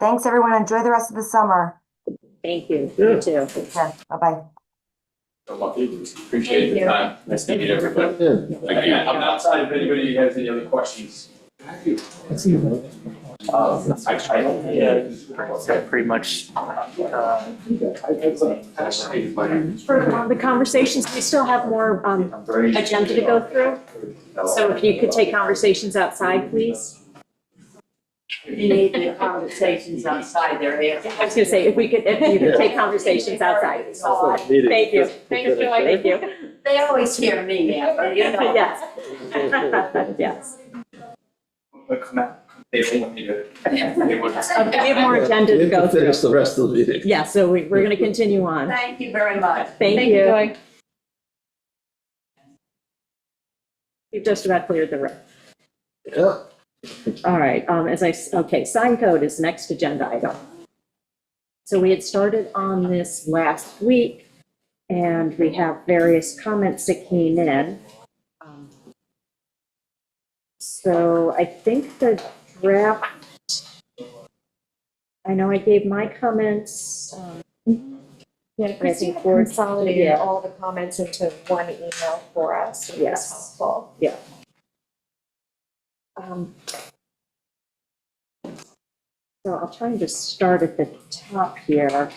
Thanks, everyone. Enjoy the rest of the summer. Thank you. You too. Take care. Bye-bye. Appreciate the time. Nice to meet everybody. Again, I'm outside if anybody has any other questions. Pretty much. For the conversations, we still have more agenda to go through. So if you could take conversations outside, please. You need the conversations outside there. I was gonna say, if you could take conversations outside. Thank you. Thank you. Thank you. They always hear me, Amber, you know. Yes. Yes. They want me to. We have more agenda to go through. Finish the rest of the meeting. Yeah, so we're gonna continue on. Thank you very much. Thank you. Joy. You've just about cleared the room. Yeah. All right, okay, sign code is next agenda item. So we had started on this last week, and we have various comments that came in. So I think the draft, I know I gave my comments. Yeah, Christina consolidated all the comments into one email for us, which was helpful. Yeah. So I'll try and just start at the top here.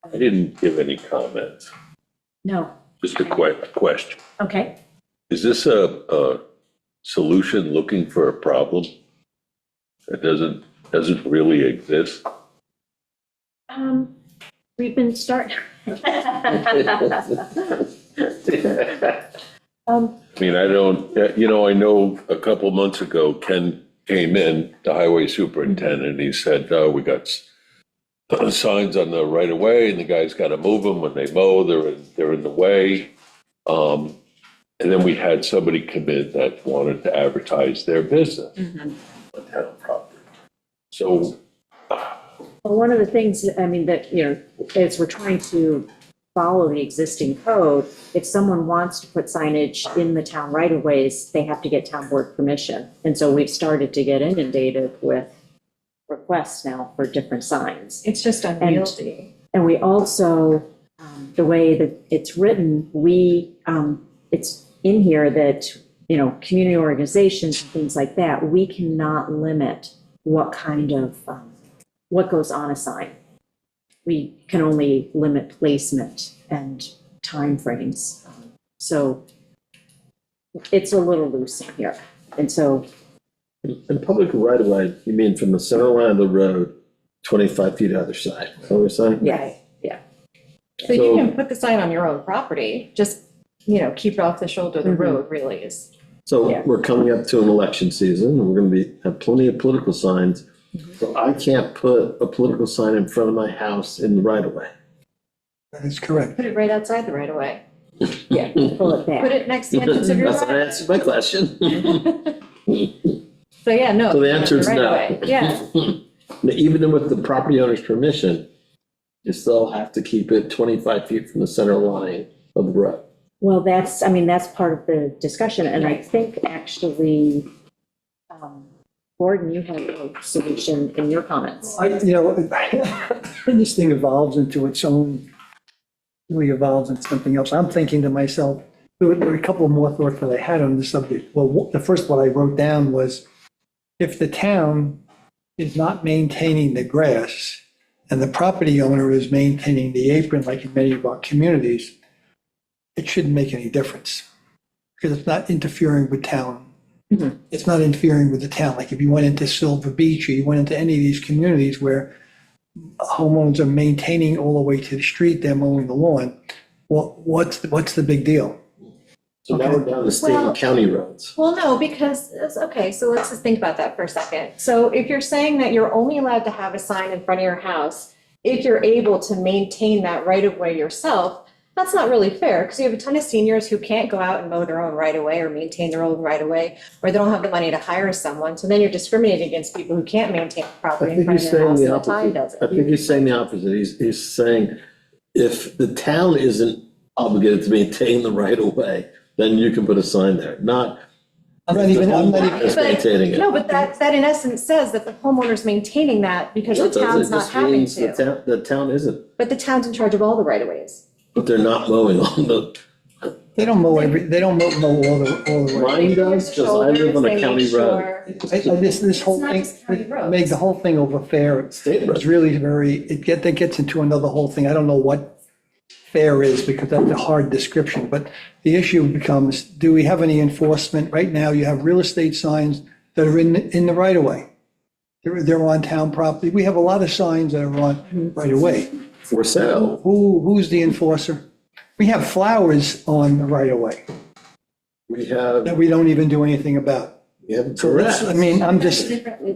I didn't give any comments, No, just a question. okay. Is this a solution looking for a problem that doesn't really exist? We've been starting. I mean, I don't, I know a couple months ago, Ken came in, the highway superintendent, and he said, oh, we got signs on the right of way and the guys got to move them when they mow, they're in the way. And then we had somebody come in that wanted to advertise their business on town property. So. Well, one of the things, I mean, that, as we're trying to follow the existing code, if someone wants to put signage in the town right of ways, they have to get town board permission. And so we've started to get inundated with requests now for different signs. It's just unwieldy. And we also, the way that it's written, it's in here that, community organizations and things like that, we cannot limit what kind of, what goes on a sign. We can only limit placement and timeframes. So it's a little loose in here. And so. In public right of way, you mean from the center line of the road, 25 feet either side, is that what you're saying? Yeah, yeah. So you can put the sign on your own property, just, keep it off the shoulder of the road really is. So Yeah. we're coming up to an election season, and we're gonna have plenty of political signs. So I can't put a political sign in front of my house in the right of way. That is correct. Put it right outside the right of way. Yeah, pull it back. Put it next to the entrance of your That's not driveway. answered my question. So yeah, no. So the put it answer is right no. away. Yeah, Even with the property owner's permission, you still have to keep it 25 feet from the center line of the road. Well, that's, I mean, that's part of the discussion, and I think actually, Gordon, you had a solution in your comments. This thing evolves into its own, really evolves into something else. I'm thinking to myself, there were a couple more thoughts that I had on the subject. Well, the first one I wrote down was, if the town is not maintaining the grass and the property owner is maintaining the apron like in many of our communities, it shouldn't make any difference because it's not interfering with town. It's not interfering with the town. Like if you went into Silver Beach or you went into any of these communities where homeowners are maintaining all the way to the street, they're mowing the lawn, well, what's the big deal? So now we're down to state and county roads. well, no, because, okay, so let's just think about that for a second. So if you're saying that you're only allowed to have a sign in front of your house, if you're able to maintain that right of way yourself, that's not really fair, because you have a ton of seniors who can't go out and mow their own right of way or maintain their own right of way, or they don't have the money to hire someone, so then you're discriminating against people who can't maintain the I property in think front he's of their saying house, the and the time opposite. does I it. think he's saying the opposite. He's saying if the town isn't obligated to maintain the right of way, then you can put a sign there, not. I'm not even Just maintaining it. No, but that in essence says that the homeowner's maintaining that because the That doesn't- town's not just having means to. The town isn't, But the town's in charge of all the right of ways. but they're not mowing on the, They don't mow they don't mow all the way. mine does, because I live on a county road. This whole It's not thing, just county roads. made the whole thing over fair. State road. It's really that gets into another whole thing. I don't know what fair is because that's a hard description, but the issue becomes, do we have any enforcement? Right now, you have real estate signs that are in the right of way. They're on town property. We have a lot of signs that are on right of way. For sale. Who's the enforcer? We have flowers on the right of way We have, that we don't even do anything about. So that's, I mean, I'm just.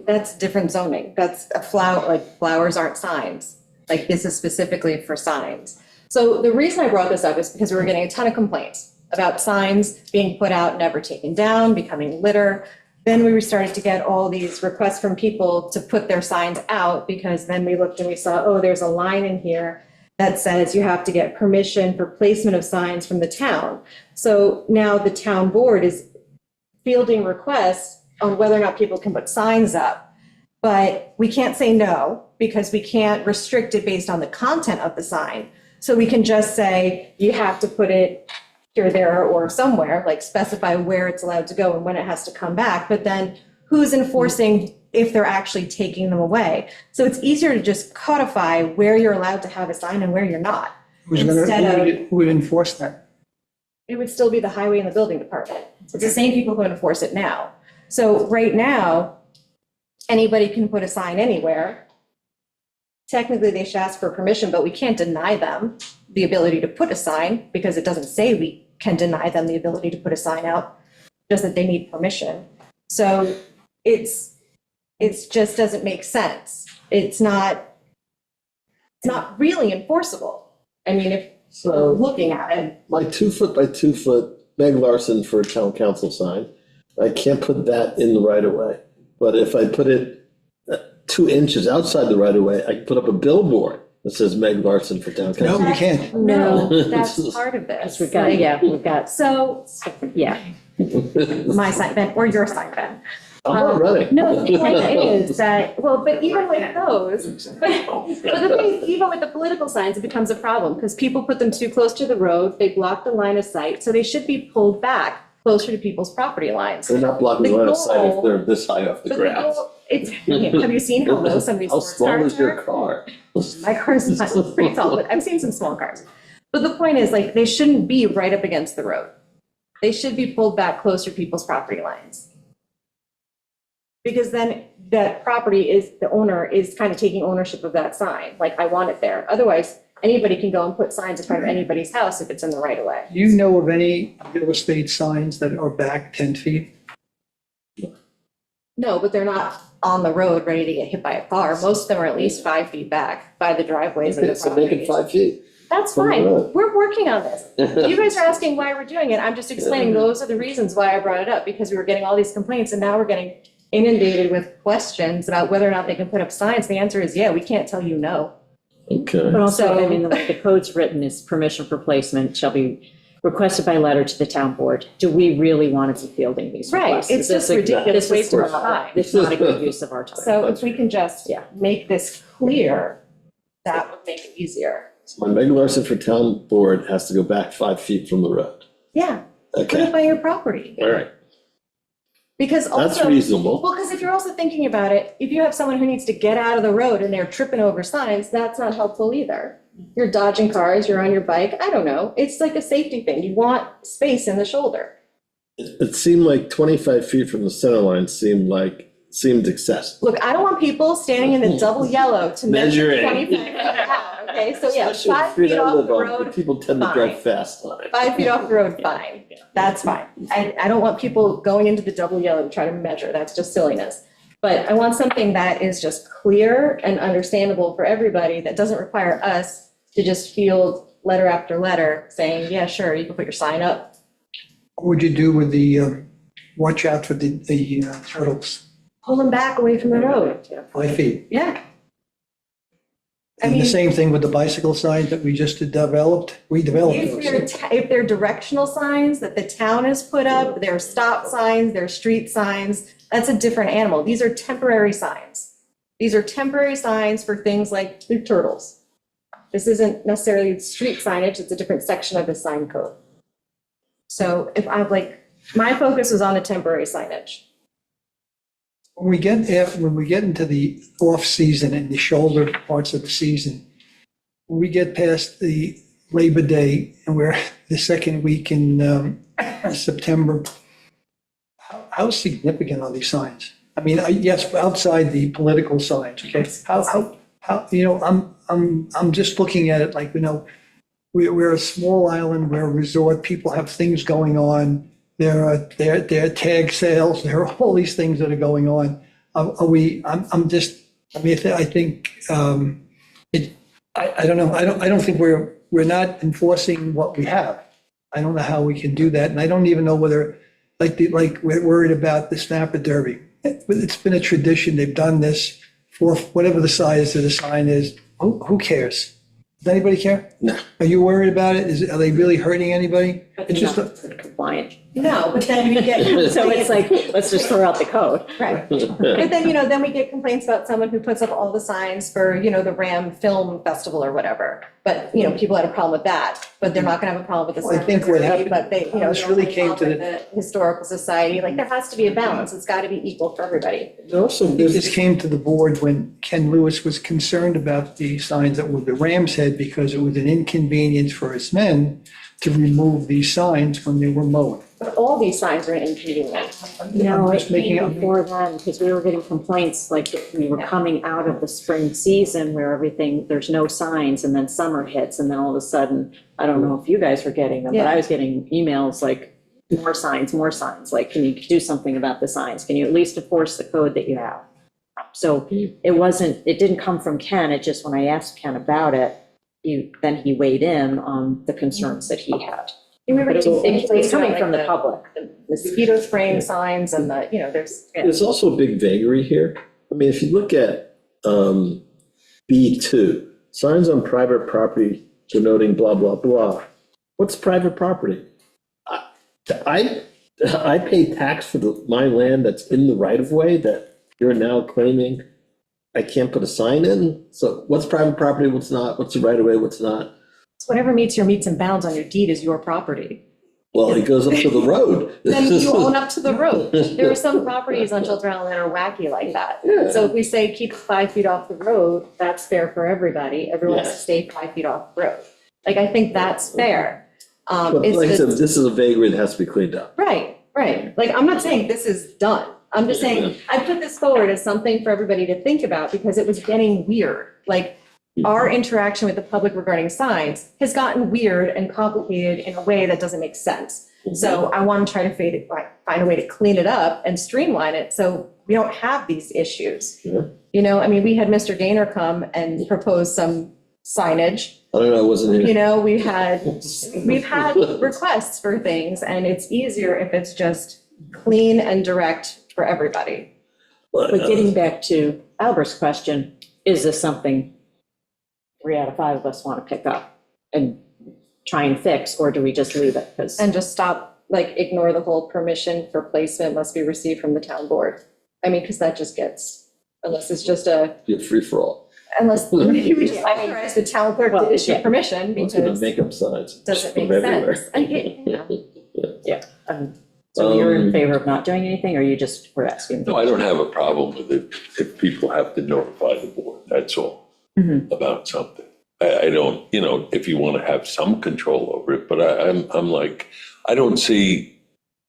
That's different zoning. That's a flower, like flowers aren't signs. Like this is specifically for signs. So the reason I brought this up is because we were getting a ton of complaints about signs being put out, never taken down, becoming litter. Then we started to get all these requests from people to put their signs out because then we looked and we saw, oh, there's a line in here that says you have to get permission for placement of signs from the town. So now the town board is fielding requests on whether or not people can put signs up. But we can't say no because we can't restrict it based on the content of the sign. So we can just say, you have to put it here, there, or somewhere, like specify where it's allowed to go and when it has to come back. But then who's enforcing if they're actually taking them away? So it's easier to just codify where you're allowed to have a sign and where you're not. Who would enforce that? It would still be the highway and the building department. It's the same people who enforce it now. So right now, anybody can put a sign anywhere. Technically, they should ask for permission, but we can't deny them the ability to put a sign because it doesn't say we can deny them the ability to put a sign out, just that they need permission. So it's just doesn't make sense. It's not really enforceable. I mean, if So- looking at it. my 2 foot by 2 foot Meg Larson for a town council sign, I can't put that in the right of way. But if I put it 2 inches outside the right of way, I can put up a billboard that says Meg Larson for town council. No, you can't. No, that's part of this. We've got, So, yeah. my sign, Ben, or your sign, Ben. I'm not running. No, the point is that, well, but even with those, but the thing is, even with the political signs, it becomes a problem because people put them too close to the road, they block the line of sight, so they should be pulled back closer to people's property lines. They're not blocking the line of sight if they're this high off the But the ground. goal- It's, have you seen how low some of these How sports small cars is your are? car? My car's not pretty tall, but I've seen some small cars. But the point is, like, they shouldn't be right up against the road. They should be pulled back closer to people's property lines. Because then that property is, the owner is kind of taking ownership of that sign, like, I want it there. Otherwise, anybody can go and put signs in front of anybody's house if it's in the right of way. Do you know of any real estate signs that are back 10 feet? No, but they're not on the road ready to get hit by a car. Most of them are at least 5 feet back by the driveways of the So make it properties. 5 feet. That's from the fine. road. We're working on this. You guys are asking why we're doing it. I'm just explaining those are the reasons why I brought it up, because we were getting all these complaints and now we're getting inundated with questions about whether or not they can put up signs. The answer is, yeah, we can't tell you no. Okay. But also, I So- mean, the way the code's written is permission for placement shall be requested by letter to the town board. Do we really want to be fielding these Right, requests? it's This just is- ridiculous this is waste of our not- time. It's not a good use of our time. So if we can just make this clear, that would make it easier. When Megan Larson for town board has to go back 5 feet from the road. Yeah, put Okay, it by your property. all right. Because That's also. reasonable. Well, because if you're also thinking about it, if you have someone who needs to get out of the road and they're tripping over signs, that's not helpful either. You're dodging cars, you're on your bike, I don't know. It's like a safety thing. You want space in the shoulder. It seemed like 25 feet from the center line seemed excessive. Look, I don't want people standing in the double yellow to measure Measuring. 25 feet out, okay? So yeah, Especially 5 street feet I off live the on, road, people tend to fine. drive fast on it. 5 feet off the road, fine. That's fine. I don't want people going into the double yellow to try to measure. That's just silliness. But I want something that is just clear and understandable for everybody, that doesn't require us to just field letter after letter saying, yeah, sure, you can put your sign up. What would you do with the, watch out for the turtles, Pull them back away from the road. 5 feet? Yeah. I And the mean, same thing with the bicycle signs that we just redeveloped if they're directional signs that the town has put up, they're stop signs, they're street signs, that's a different animal. These are temporary signs. These are temporary signs for things like the turtles. This isn't necessarily street signage, it's a different section of the sign code. So if I'm like, my focus was on the temporary signage. When we get into the off-season and the shoulder parts of the season, when we get past the Labor Day and we're the second week in September, how significant are these signs? I mean, yes, outside the political signs, okay? How, you know, I'm just looking at it like, you know, we're a small island, we're a resort, people have things going on. There are tag sales, there are all these things that are going on. I think, I don't know, I don't think we're not enforcing what we have. I don't know how we can do that, and I don't even know whether, like we're worried about the Snapper Derby. It's been a tradition, they've done this for whatever the size of the sign is. Who cares? Does anybody care? No. Are you worried about it? Are they really hurting anybody? It's just Not compliant. No, but then we get. So it's like, let's just throw out the code. Right. But then, you know, then we get complaints about someone who puts up all the signs for, you know, the Ram Film Festival or whatever. But, you know, people had a problem with that, but they're not gonna have a problem with the. Well, I think what happened- But they, you know, this really they came have to a problem with the Historical Society, like, there has to be a balance. It's gotta be equal for everybody. Also, This came to the board when Ken Lewis was concerned about the signs that were the Ram's Head because it was an inconvenience for his men to remove these signs when they were mowing. But all these signs are inconvenient. No, I'm it just making came up- before then, because we were getting complaints, like, we were coming out of the spring season where everything, there's no signs, and then summer hits, and then all of a sudden, I don't know if you guys were getting them, but I was getting emails like, more signs, like, can you do something about the signs? Can you at least enforce the code that you have? So it didn't come from Ken, it just, when I asked Ken about it, then he weighed in on the concerns that he had. You remember But it's coming from the like public. the mosquito spraying signs and the, you know, There's also a big vagary here. I mean, if you look at B2, signs on private property denoting blah, blah, blah. What's private property? I pay tax for my land that's in the right of way that you're now claiming I can't put a sign in. So what's private property, what's not, what's the right of way, what's not? whatever meets your meets and bounds on your deed is your property. Well, it goes up to the road. Then you own up to the road. There are some properties on Shelter Island that are wacky like that. Yeah. So if we say keep 5 feet off the road, that's fair for everybody. Everyone has to stay 5 feet off the road. Like, I think that's fair. But It's like I said, just- this is a vagary that has to be cleaned up. Right, right. Like, I'm not saying this is done. I'm just saying, I put this forward as something for everybody to think about because it was getting weird. Like, our interaction with the public regarding signs has gotten weird and complicated in a way that doesn't make sense. So I want to try to find a way to clean it up and streamline it so we don't have these issues. Yeah. You know, I mean, we had Mr. Gaynor come and propose some signage. I don't know, I wasn't here. You know, we've had requests for things, and it's easier if it's just clean and direct for everybody. But getting back to Albert's question, is this something 3 out of 5 of us want to pick up and try and fix, or do we just leave it? And just stop, like, ignore the whole permission for placement must be received from the town board. I mean, because that just gets, unless it's just Be a free-for-all. unless maybe we just authorize the town clerk to issue permission It's gonna because make up signs. doesn't from make everywhere. sense. So you're in favor of not doing anything, or you just were asking? No, I don't have a problem with it if people have to notify the board, that's all, about something. I don't, you know, if you want to have some control over it, but I'm like, I don't see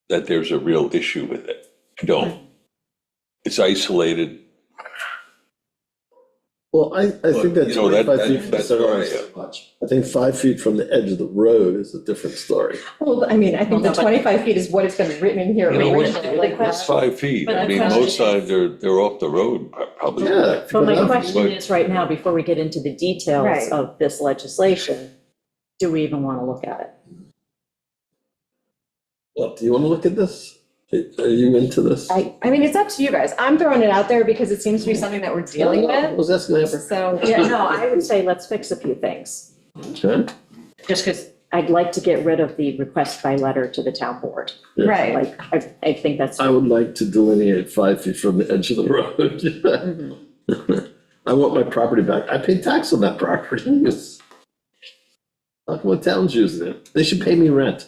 that there's a real issue with it. I don't. It's isolated. Well, I think that You know, that- 25 feet from the that's center where I is am. much. I think 5 feet from the edge of the road is a different story. Well, I mean, I think the 25 feet is what has been written in here You know, originally. Like, it's 5 feet. But I the mean, question most times they're off the road, probably. Yeah. But my But- question is, right now, before we get into the details Right. of this legislation, do we even want to look at it? Well, do you want to look at this? Are you into this? I mean, it's up to you guys. I'm throwing it out there because it seems to be something that we're dealing I with. was asking Amber. So, Yeah, no, I would say let's fix a few things, Okay. just because I'd like to get rid of the request by letter to the town board. Yeah. right. Like, I think that's. I would like to delineate 5 feet from the edge of the road. Mhm. I want my property back. I pay tax on that property. How come the town's using it? They should pay me rent.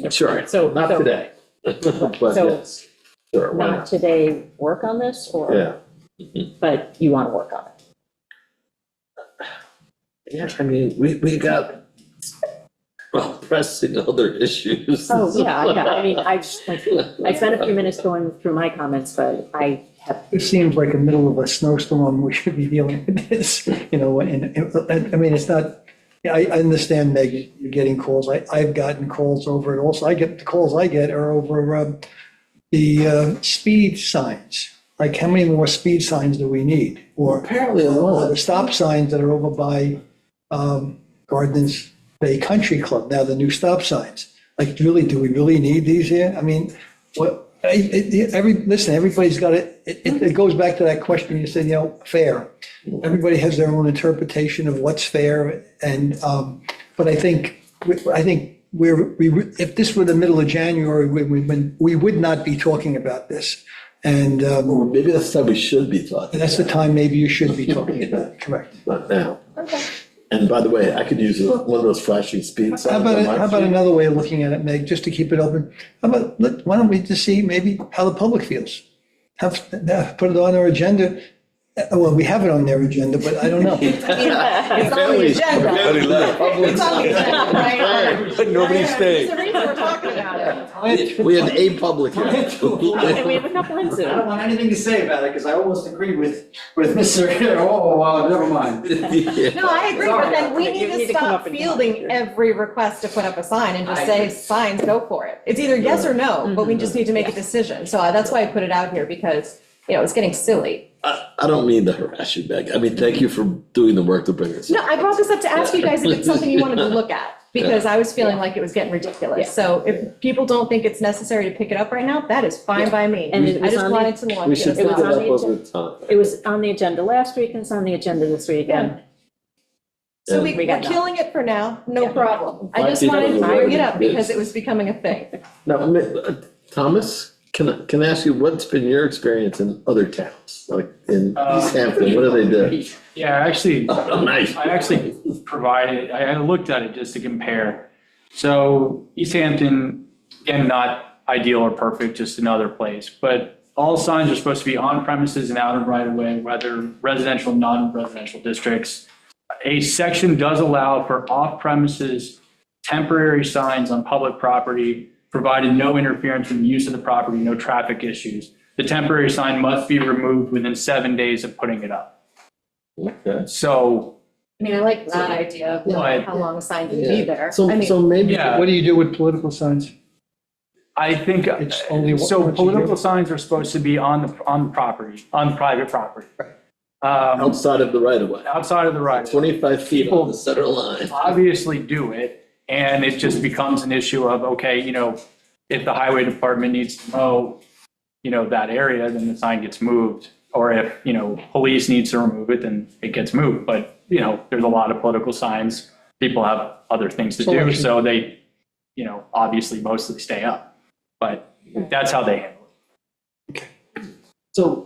Sure, So, not so today. But So- yes, sure, why not not? today work on this, or? Yeah. But you want to work on it? Yeah, I mean, we got, well, pressing other issues. Oh, yeah, I mean, I spent a few minutes going through my comments, but I have, It seems like the middle of a snowstorm, we should be dealing with this, you know, and, I mean, it's not, I understand, Meg, you're getting calls, I've gotten calls over it also, the calls I get are over the speed signs. Like, how many more speed signs do we need? Or Apparently a lot. the stop signs that are over by Gardens Bay Country Club, now the new stop signs. Like, really, do we really need these here? I mean, what, listen, everybody's got it goes back to that question you said, you know, fair. Everybody has their own interpretation of what's fair, and, but I think if this were the middle of January, we would not be talking about this. And Well, maybe that's the time we should be talking. that's the time maybe you should be talking about it, correct? Not now. And by the way, I could use one of those flashing speed signs. How about, on my how about street. another way of looking at it, Meg, just to keep it open? How about, why don't we just see maybe how the public feels? Put it on our agenda. Well, we have it on their agenda, but I don't know. It's on the agenda. Everybody left. It's on the agenda, right? But nobody stayed. There's a reason we're talking about it. We had a public here. and we have a couple in I Zoom. don't want anything to say about it, because I almost agree with Mr. Oh, wow, never mind. No, I agree, but then we You need to come stop up and fielding every request to put up a sign and just say, signs, go for it. It's either yes or no, but we just need to make a decision. So that's why I put it out here, because, you know, it's getting silly. I don't mean to harass you, Meg. I mean, thank you for doing the work to bring us. No, I brought this up to ask you guys if it's something you wanted to look at, because I was feeling like it was getting ridiculous. So if people don't think it's necessary to pick it up right now, that is fine by me. And it I was just on the- wanted to launch We it. should It pick was it on up the over agenda. time. It was on the agenda last week, and it's on the agenda this week, and So We we're got that. killing it for now, no problem. I just Five feet wanted to over the bring road it up because is- it was becoming a thing. Now, Thomas, can I ask you, what's been your experience in other towns? Like in East Hampton, what do they do? Yeah, actually, Nice. I actually provided, I looked at it just to compare. So East Hampton, again, not ideal or perfect, just another place, but all signs are supposed to be on premises and out of right of way, whether residential, non-residential districts. A section does allow for off premises temporary signs on public property, provided no interference in the use of the property, no traffic issues. the temporary sign must be removed within 7 days of putting it up. Okay. So, I mean, I like that idea of But- how long a sign can be there. So, I mean, so maybe. Yeah. What do you do with political signs? I think, It's only so once a political year. signs are supposed to be on the property, on private property. Outside of the right of way. Outside of the right. 25 feet People on the center line. obviously do it, and it just becomes an issue of, okay, if the highway department needs to mow, that area, then the sign gets moved. Or if, police needs to remove it, then it gets moved. But, there's a lot of political signs. People have other things to do, Selection. so they, obviously mostly stay up. But that's how they handle it. So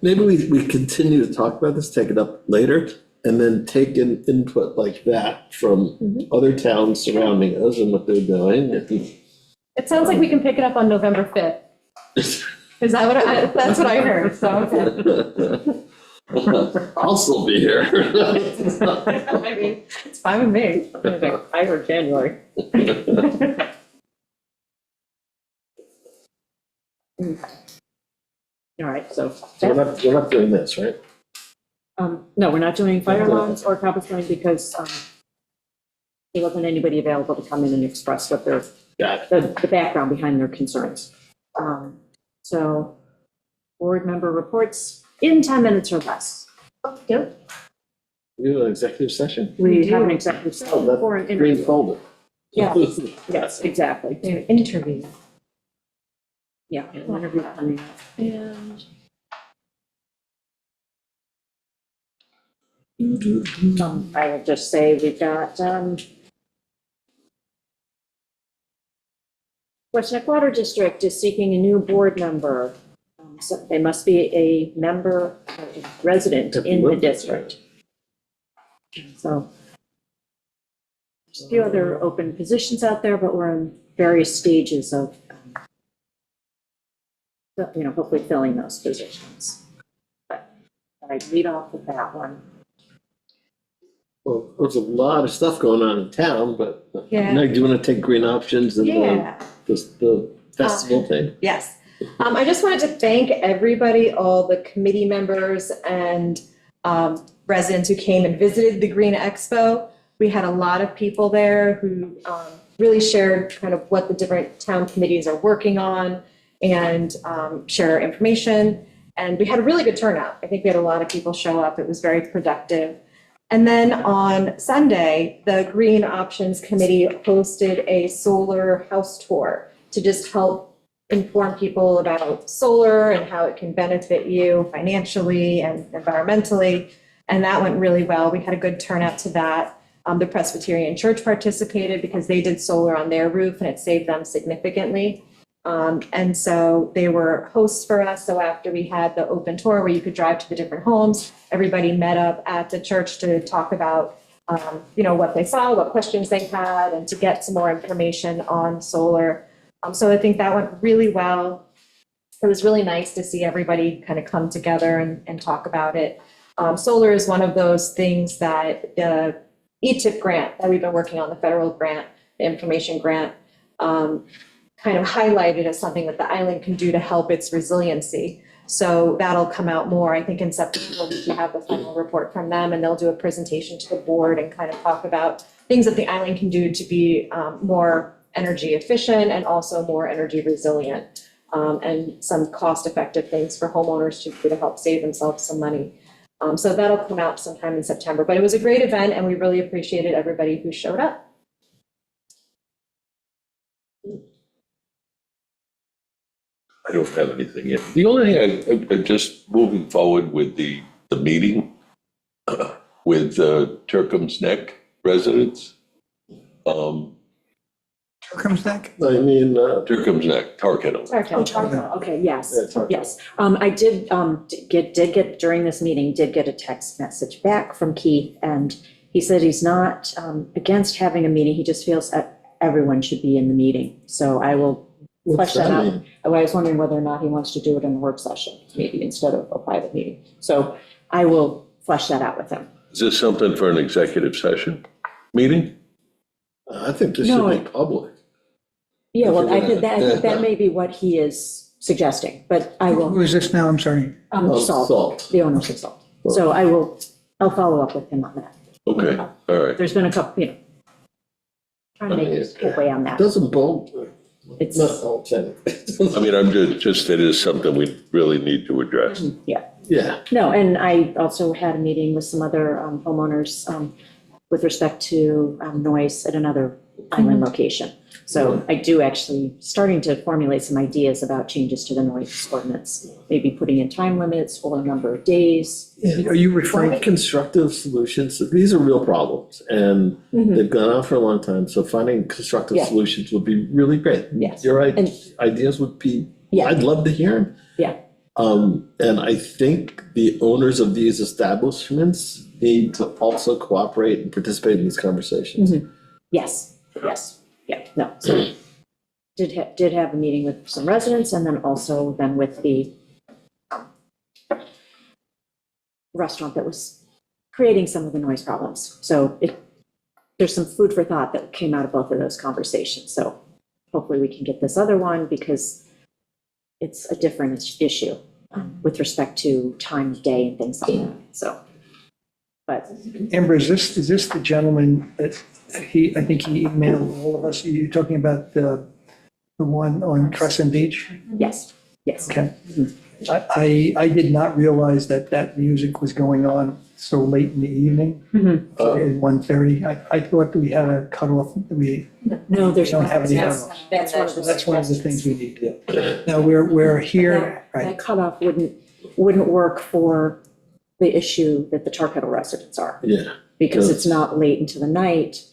maybe we continue to talk about this, take it up later, and then take an input like that from other towns surrounding us and what they're doing. it sounds like we can pick it up on November 5th. Is that that's what I heard, so, okay. I'll still be here. I mean, it's fine with me. I heard January. All right, so. So we're not doing this, right? No, we're not doing fire alarms or Coppice Lane because there wasn't anybody available to come in and express what their, the background behind their concerns. So board member reports in 10 minutes or less. Yep. We have an executive session? We have an executive session for an Green interview. folder. Yes, yes, exactly. Interview. Yeah, an interview coming up. And I will just say we've got West Neck Water District is seeking a new board member. So they must be a member, a resident in the district. So there's a few other open positions out there, but we're in various stages of, hopefully filling those positions. But I'd lead off with that one. Well, there's a lot of stuff going on in town, but Yeah. Meg, do you want to take green options and Yeah. the festival thing? Yes. I just wanted to thank everybody, all the committee members and residents who came and visited the Green Expo. We had a lot of people there who really shared kind of what the different town committees are working on and share information. And we had a really good turnout. I think we had a lot of people show up. It was very productive. And then on Sunday, the Green Options Committee hosted a solar house tour to just help inform people about solar and how it can benefit you financially and environmentally. And that went really well. We had a good turnout to that. The Presbyterian Church participated because they did solar on their roof and it saved them significantly. And so they were hosts for us. So after we had the open tour where you could drive to the different homes, everybody met up at the church to talk about, what they saw, what questions they had, and to get some more information on solar. So I think that went really well. It was really nice to see everybody kind of come together and talk about it. Solar is one of those things that the ETIP grant that we've been working on, the federal grant, the information grant, kind of highlighted as something that the island can do to help its resiliency. So that'll come out more, I think in September, we can have the final report from them and they'll do a presentation to the board and kind of talk about things that the island can do to be more energy efficient and also more energy resilient, and some cost-effective things for homeowners to do to help save themselves some money. So that'll come out sometime in September, but it was a great event and we really appreciated everybody who showed up. I don't have anything yet. The only thing, I'm just moving forward with the meeting with Turcom's Neck residents. Turcom's Neck? I mean, Turcom's Neck, Tarkett. Tarkett, okay, yes, Yeah, Tarkett. yes. I did get during this meeting, did get a text message back from Keith, and he said he's not against having a meeting, he just feels that everyone should be in the meeting. So I will flesh that out. mean? I was wondering whether or not he wants to do it in a work session, maybe instead of a private meeting. So I will flesh that out with him. Is this something for an executive session meeting? I think this No. should be public. Yeah, well, I think Yeah. that may be what he is suggesting, but I will. Who is this now? I'm sorry. Salt, the owners of Salt. So I'll follow up with him on that. Okay, all right. There's been a couple, trying to make headway on that. Doesn't bulk. It's, I mean, I'm just, it is something we really need to address. yeah. Yeah. No, and I also had a meeting with some other homeowners with respect to noise at another island location. So I do actually starting to formulate some ideas about changes to the noise ordinance, maybe putting in time limits or a number of days. Are you referring? Finding constructive solutions, these are real problems, and they've gone on for a long time, so finding constructive Yeah. solutions would be really great. Yes. Your ideas would be, I'd love to hear them. Yeah. And I think the owners of these establishments need to also cooperate and participate in these conversations. Yes, yeah, no, so did have a meeting with some residents and then also then with the restaurant that was creating some of the noise problems. So there's some food for thought that came out of both of those conversations. So hopefully we can get this other one because it's a different issue with respect to time of day and things like that, so. But Amber, is this the gentleman that I think he emailed all of us? You're talking about the one on Crescent Beach? Yes. Okay. I did not realize that music was going on so late in the evening, at 1:30. I thought we had a cutoff. No, there's don't have any that's- cutoff. that's one of the things we need to do. Now, we're here, right? That cutoff wouldn't work for the issue that the Tar Kettle residents are. Yeah. Because it's not late into the night.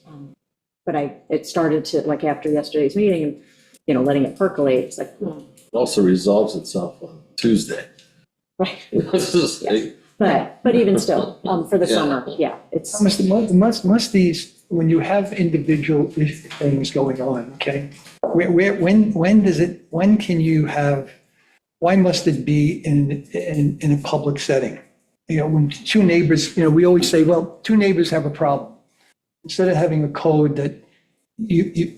But it started to, like after yesterday's meeting and, letting it percolate, it's like, It also resolves itself on Tuesday. right. Yeah. But even still, for the Yeah. summer, yeah, it's. Must these, when you have individual things going on, okay? When can you have, why must it be in a public setting? When two neighbors, we always say, well, two neighbors have a problem. Instead of having a code that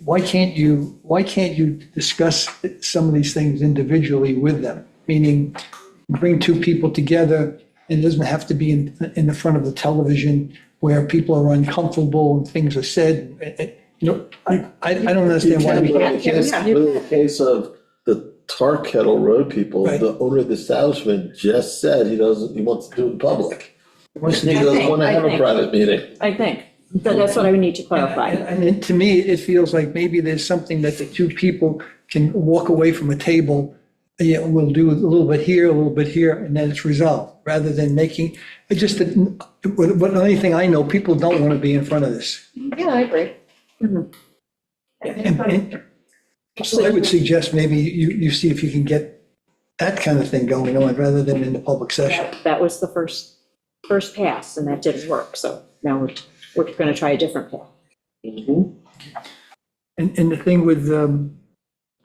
why can't you discuss some of these things individually with them? Meaning bring two people together, and it doesn't have to be in the front of the television where people are uncomfortable and things are said. I don't understand why we can't. In the case of the Tar Kettle Road people, Right. the owner of the establishment just said he wants to do it in public. He wants to do- doesn't want to I have a think- private meeting. I think, that's what I would need to clarify. And to me, it feels like maybe there's something that the two people can walk away from a table. We'll do a little bit here, a little bit here, and then it's resolved, rather than making, but the only thing I know, people don't want to be in front of this. Yeah, I agree. And so I would suggest maybe you see if you can get that kind of thing going on rather than in the public session. That was the first pass, and that didn't work, so now we're going to try a different path. And the thing with,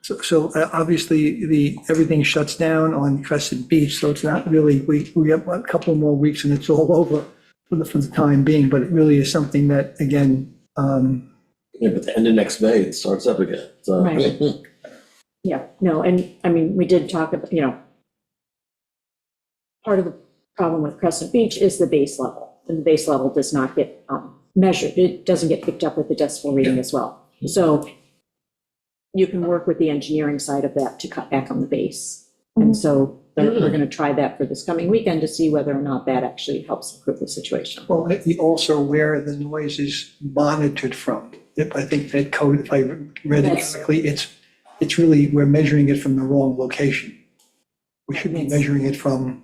so obviously everything shuts down on Crescent Beach, so it's not really, we have a couple more weeks and it's all over for the time being, but it really is something that, again, Yeah, but the end of next May, it starts up again. So. Right. Yeah, no, and I mean, we did talk about, part of the problem with Crescent Beach is the base level, and the base level does not get measured. It doesn't get picked up with the decibel reading as well. So you can work with the engineering side of that to cut back on the base. And so we're going to try that for this coming weekend to see whether or not that actually helps improve the situation. well, also where the noise is monitored from. I think that code, if I read it Yes. correctly, it's really, we're measuring it from the wrong location. We should be measuring it from.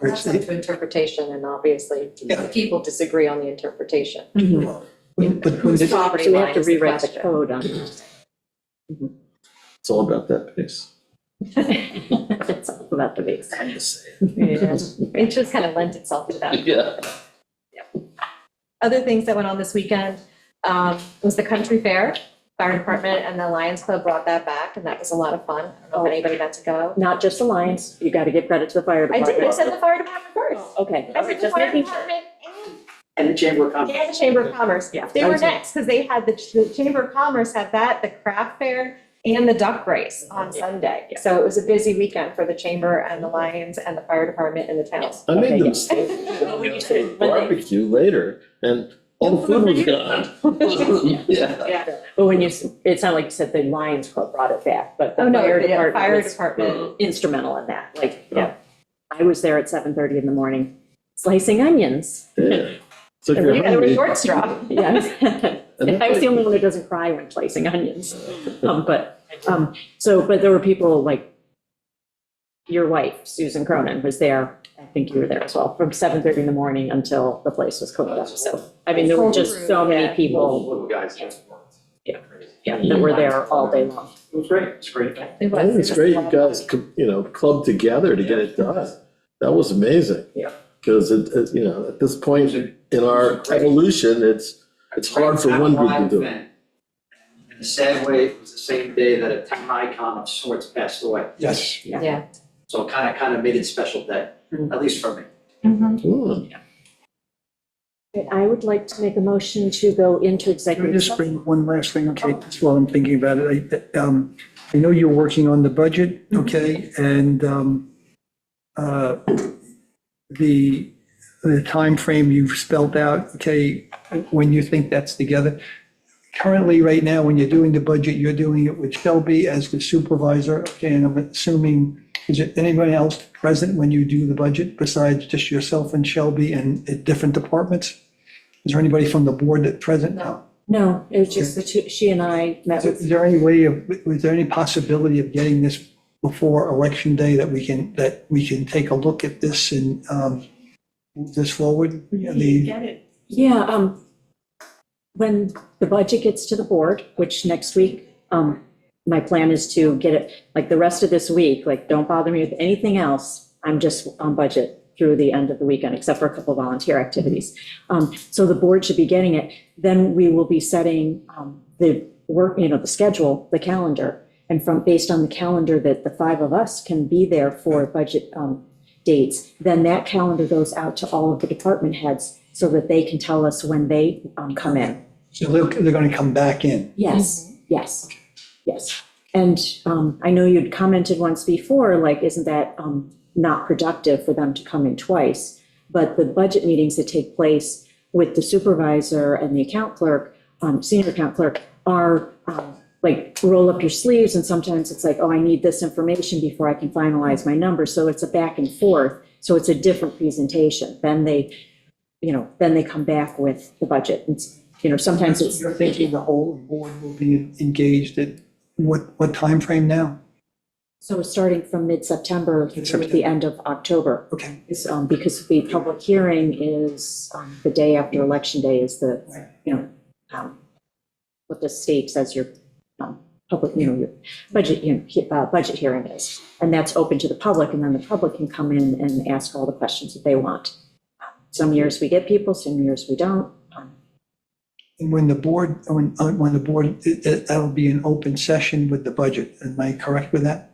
where That's it's- up to interpretation, and obviously, Yeah. people disagree on the interpretation. But Whose when property So we line have to is the rewrite the question. code on. It's all about that pace. It's all about the base. Yeah. It just kind of lends itself to that. Yeah. Other things that went on this weekend was the country fair. Fire department and the Lions Club brought that back, and that was a lot of fun. I don't know if anybody got to go. Not just the Lions, you got to give credit to the fire I department. did, I said the fire department first. Okay. I said the Just fire making sure. department And the Chamber of Commerce. and the Chamber of Commerce. Yeah. They were next, because they had the Chamber of Commerce had that, the craft fair, and the duck race on Sunday. So it was a busy weekend for the chamber and the Lions and the fire department and the town. I made them Okay, stay barbecue later, and all the food was gone. Yeah. Yeah, but when it sounded like you said the Lions Club brought it back, but the Oh, no, fire the department fire was department. instrumental in that, like, yeah. I was there at 7:30 in the morning, slicing onions. Yeah. So if And you're we had a hungry. short straw, yes. I was the only one who doesn't cry when slicing onions. But there were people like your wife, Susan Cronin, was there. I think you were there as well, from 7:30 in the morning until the place was cooked up. So, I mean, there were just so many people, Little guys just worked. yeah, that were there all day long. It was great, it's great. I think it's great you guys, clubbed together to get it done. That was amazing. Yeah. Because at this point in our evolution, it's hard for one group to do it. In a sad way, it was the same day that a town icon of sorts passed away. Yes. Yeah. So it kind of made it a special day, at least for me. I would like to make a motion to go into Can I executive. just bring one last thing, okay, just while I'm thinking about it, I know you're working on the budget, okay, and the timeframe you've spelled out, okay, when you think that's together. Currently, right now, when you're doing the budget, you're doing it with Shelby as the supervisor, okay, and I'm assuming, is it anybody else present when you do the budget besides just yourself and Shelby and at different departments? Is there anybody from the board that present now? No, it was just the two, she and I met with. Is there any way of, is there any possibility of getting this before election day that we can take a look at this and move this forward? Yeah, when the budget gets to the board, which next week, my plan is to get it, like the rest of this week, like don't bother me with anything else. I'm just on budget through the end of the weekend, except for a couple volunteer activities. So the board should be getting it. Then we will be setting the work, the schedule, the calendar. And based on the calendar that the five of us can be there for budget dates, then that calendar goes out to all of the department heads so that they can tell us when they come in. So they're going to come back in? Yes, yes, yes. And I know you'd commented once before, like, isn't that not productive for them to come in twice? But the budget meetings that take place with the supervisor and the account clerk, senior account clerk, are like roll up your sleeves, and sometimes it's like, oh, I need this information before I can finalize my numbers. So it's a back and forth. So it's a different presentation. Then they come back with the budget. And, sometimes it's. You're thinking the whole board will be engaged at what time frame now? So it's starting from mid-September through the end of October. Okay. Is, because the public hearing is the day after Election Day is the, what the state says your public, your budget, budget hearing is. And that's open to the public, and then the public can come in and ask all the questions that they want. Some years we get people, some years we don't. And when the board, that'll be an open session with the budget. Am I correct with that?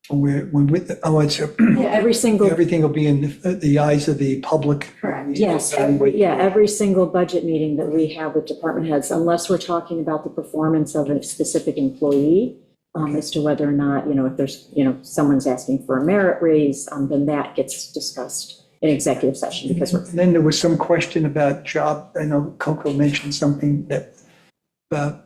Every single. Everything will be in the eyes of the public. Correct. Yes, every single budget meeting that we have with department heads, unless we're talking about the performance of a specific employee, as to whether or not, if there's, someone's asking for a merit raise, then that gets discussed in executive session because we're. And then there was some question about job, I know Coco mentioned something that about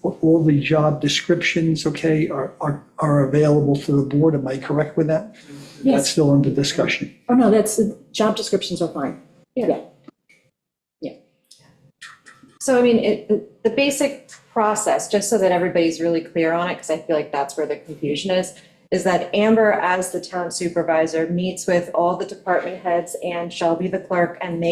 all the job descriptions, okay, are available to the board. Am I correct with that? Yes. That's still under discussion. Oh, no, job descriptions are fine. Yeah. So, I mean, the basic process, just so that everybody's really clear on it, because I feel like that's where the confusion is that Amber, as the town supervisor, meets with all the department heads and Shelby, the clerk, and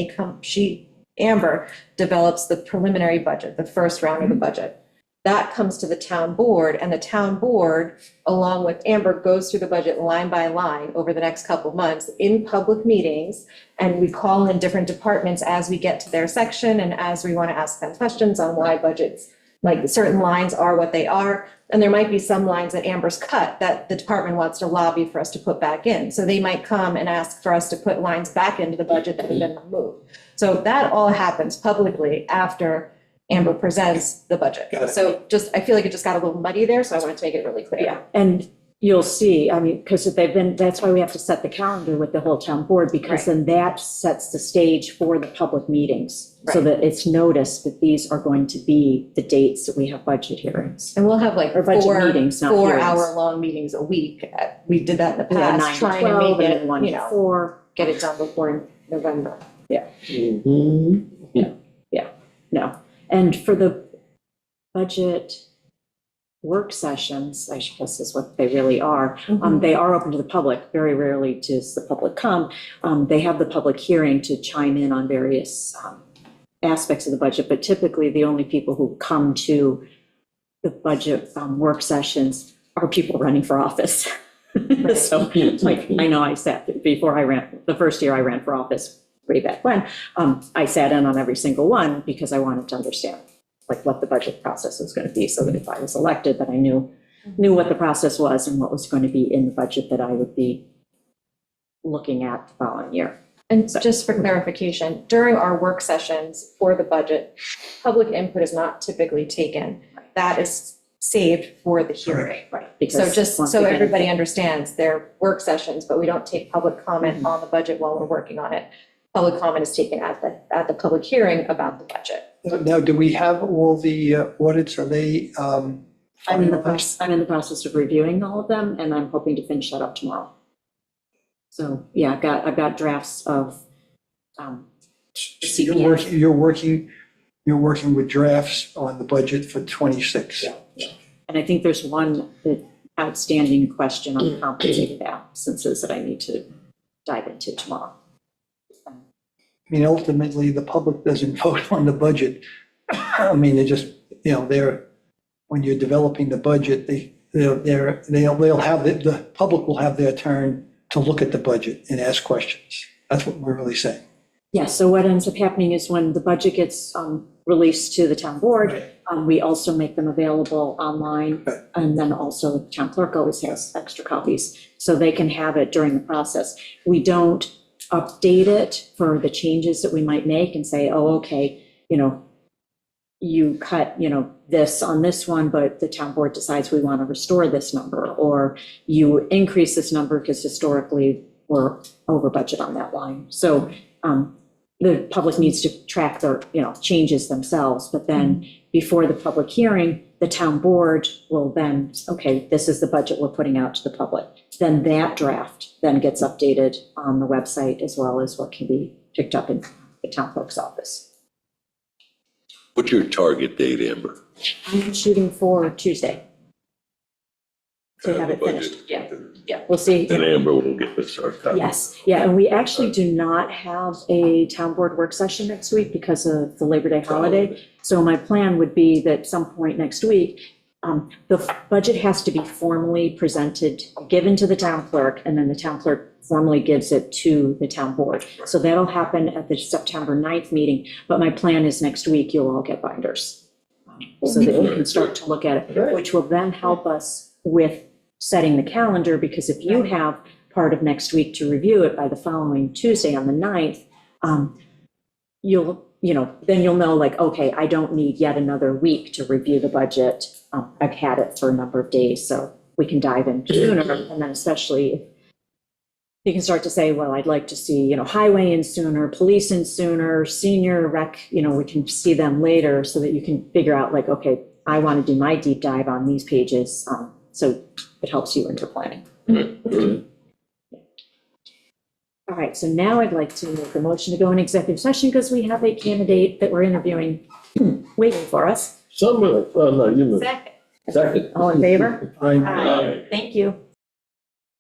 Amber develops the preliminary budget, the first round of the budget. That comes to the town board, and the town board, along with Amber, goes through the budget line by line over the next couple months in public meetings. And we call in different departments as we get to their section and as we want to ask them questions on why budgets, like certain lines are what they are. And there might be some lines that Amber's cut that the department wants to lobby for us to put back in. So they might come and ask for us to put lines back into the budget that have been removed. So that all happens publicly after Amber presents the budget. Got it. So just, I feel like it just got a little muddy there, so I wanted to make it really clear. Yeah, and you'll see, I mean, because that's why we have to set the calendar with the whole town board, because then that sets the stage for the public meetings. So Right. that it's noticed that these are going to be the dates that we have budget hearings. And we'll have like Or budget meetings, not hearings. 4-hour-long meetings a week. We did that in the We had 9 past, to trying to 12 make and it, then 1 you to know, 4. get it done before November. No, and for the budget work sessions, I guess is what they really are, they are open to the public. Very rarely does the public come. They have the public hearing to chime in on various aspects of the budget, but typically the only people who come to the budget work sessions are people running for office. So, like, I know I sat, before I ran, the first year I ran for office, way back when, I sat in on every single one because I wanted to understand like what the budget process was going to be, so that if I was elected, that I knew what the process was and what was going to be in the budget that I would be looking at the following year. And just for clarification, during our work sessions for the budget, public input is not typically taken. That is saved for the hearing. Right. So Because just once so again, everybody understands, they're work sessions, but we don't take public comment on the budget while we're working on it. Public comment is taken at the public hearing about the budget. Now, do we have all the audits? Are they? I'm in the process of reviewing all of them, and I'm hoping to finish that up tomorrow. So, yeah, I've got drafts of CPF. You're working with drafts on the budget for 26. And I think there's one outstanding question on compensated absences that I need to dive into tomorrow. I mean, ultimately, the public doesn't vote on the budget. I mean, they just, when you're developing the budget, they'll have, the public will have their turn to look at the budget and ask questions. That's what we're really saying. Yeah, so what ends up happening is when the budget gets released to the town board, we also make them available online. And then also the town clerk always has extra copies, so they can have it during the process. We don't update it for the changes that we might make and say, oh, okay, you cut, this on this one, but the town board decides we want to restore this number, or you increase this number because historically we're over budget on that line. So the public needs to track their, changes themselves, but then before the public hearing, the town board will then, okay, this is the budget we're putting out to the public. Then that draft then gets updated on the website, as well as what can be picked up in the town clerk's office. What's your target date, Amber? I'm shooting for Tuesday to have it finished. Yeah, we'll see. Then Amber will get this started. Yes, yeah, and we actually do not have a town board work session next week because of the Labor Day holiday. So my plan would be that some point next week, the budget has to be formally presented, given to the town clerk, and then the town clerk formally gives it to the town board. So that'll happen at the September 9th meeting, but my plan is next week you'll all get binders, so that you can start to look at it, which will then help us with setting the calendar, because if you have part of next week to review it by the following Tuesday on the 9th, then you'll know, like, okay, I don't need yet another week to review the budget. I've had it for a number of days, so we can dive in sooner. And then especially if you can start to say, well, I'd like to see, highway in sooner, police in sooner, senior rec, we can see them later, so that you can figure out, like, okay, I want to do my deep dive on these pages. So it helps you in your planning. All right, so now I'd like to make a motion to go in executive session because we have a candidate that we're interviewing waiting for us. No, you move. Second. Second. All in favor? Aye. Thank you.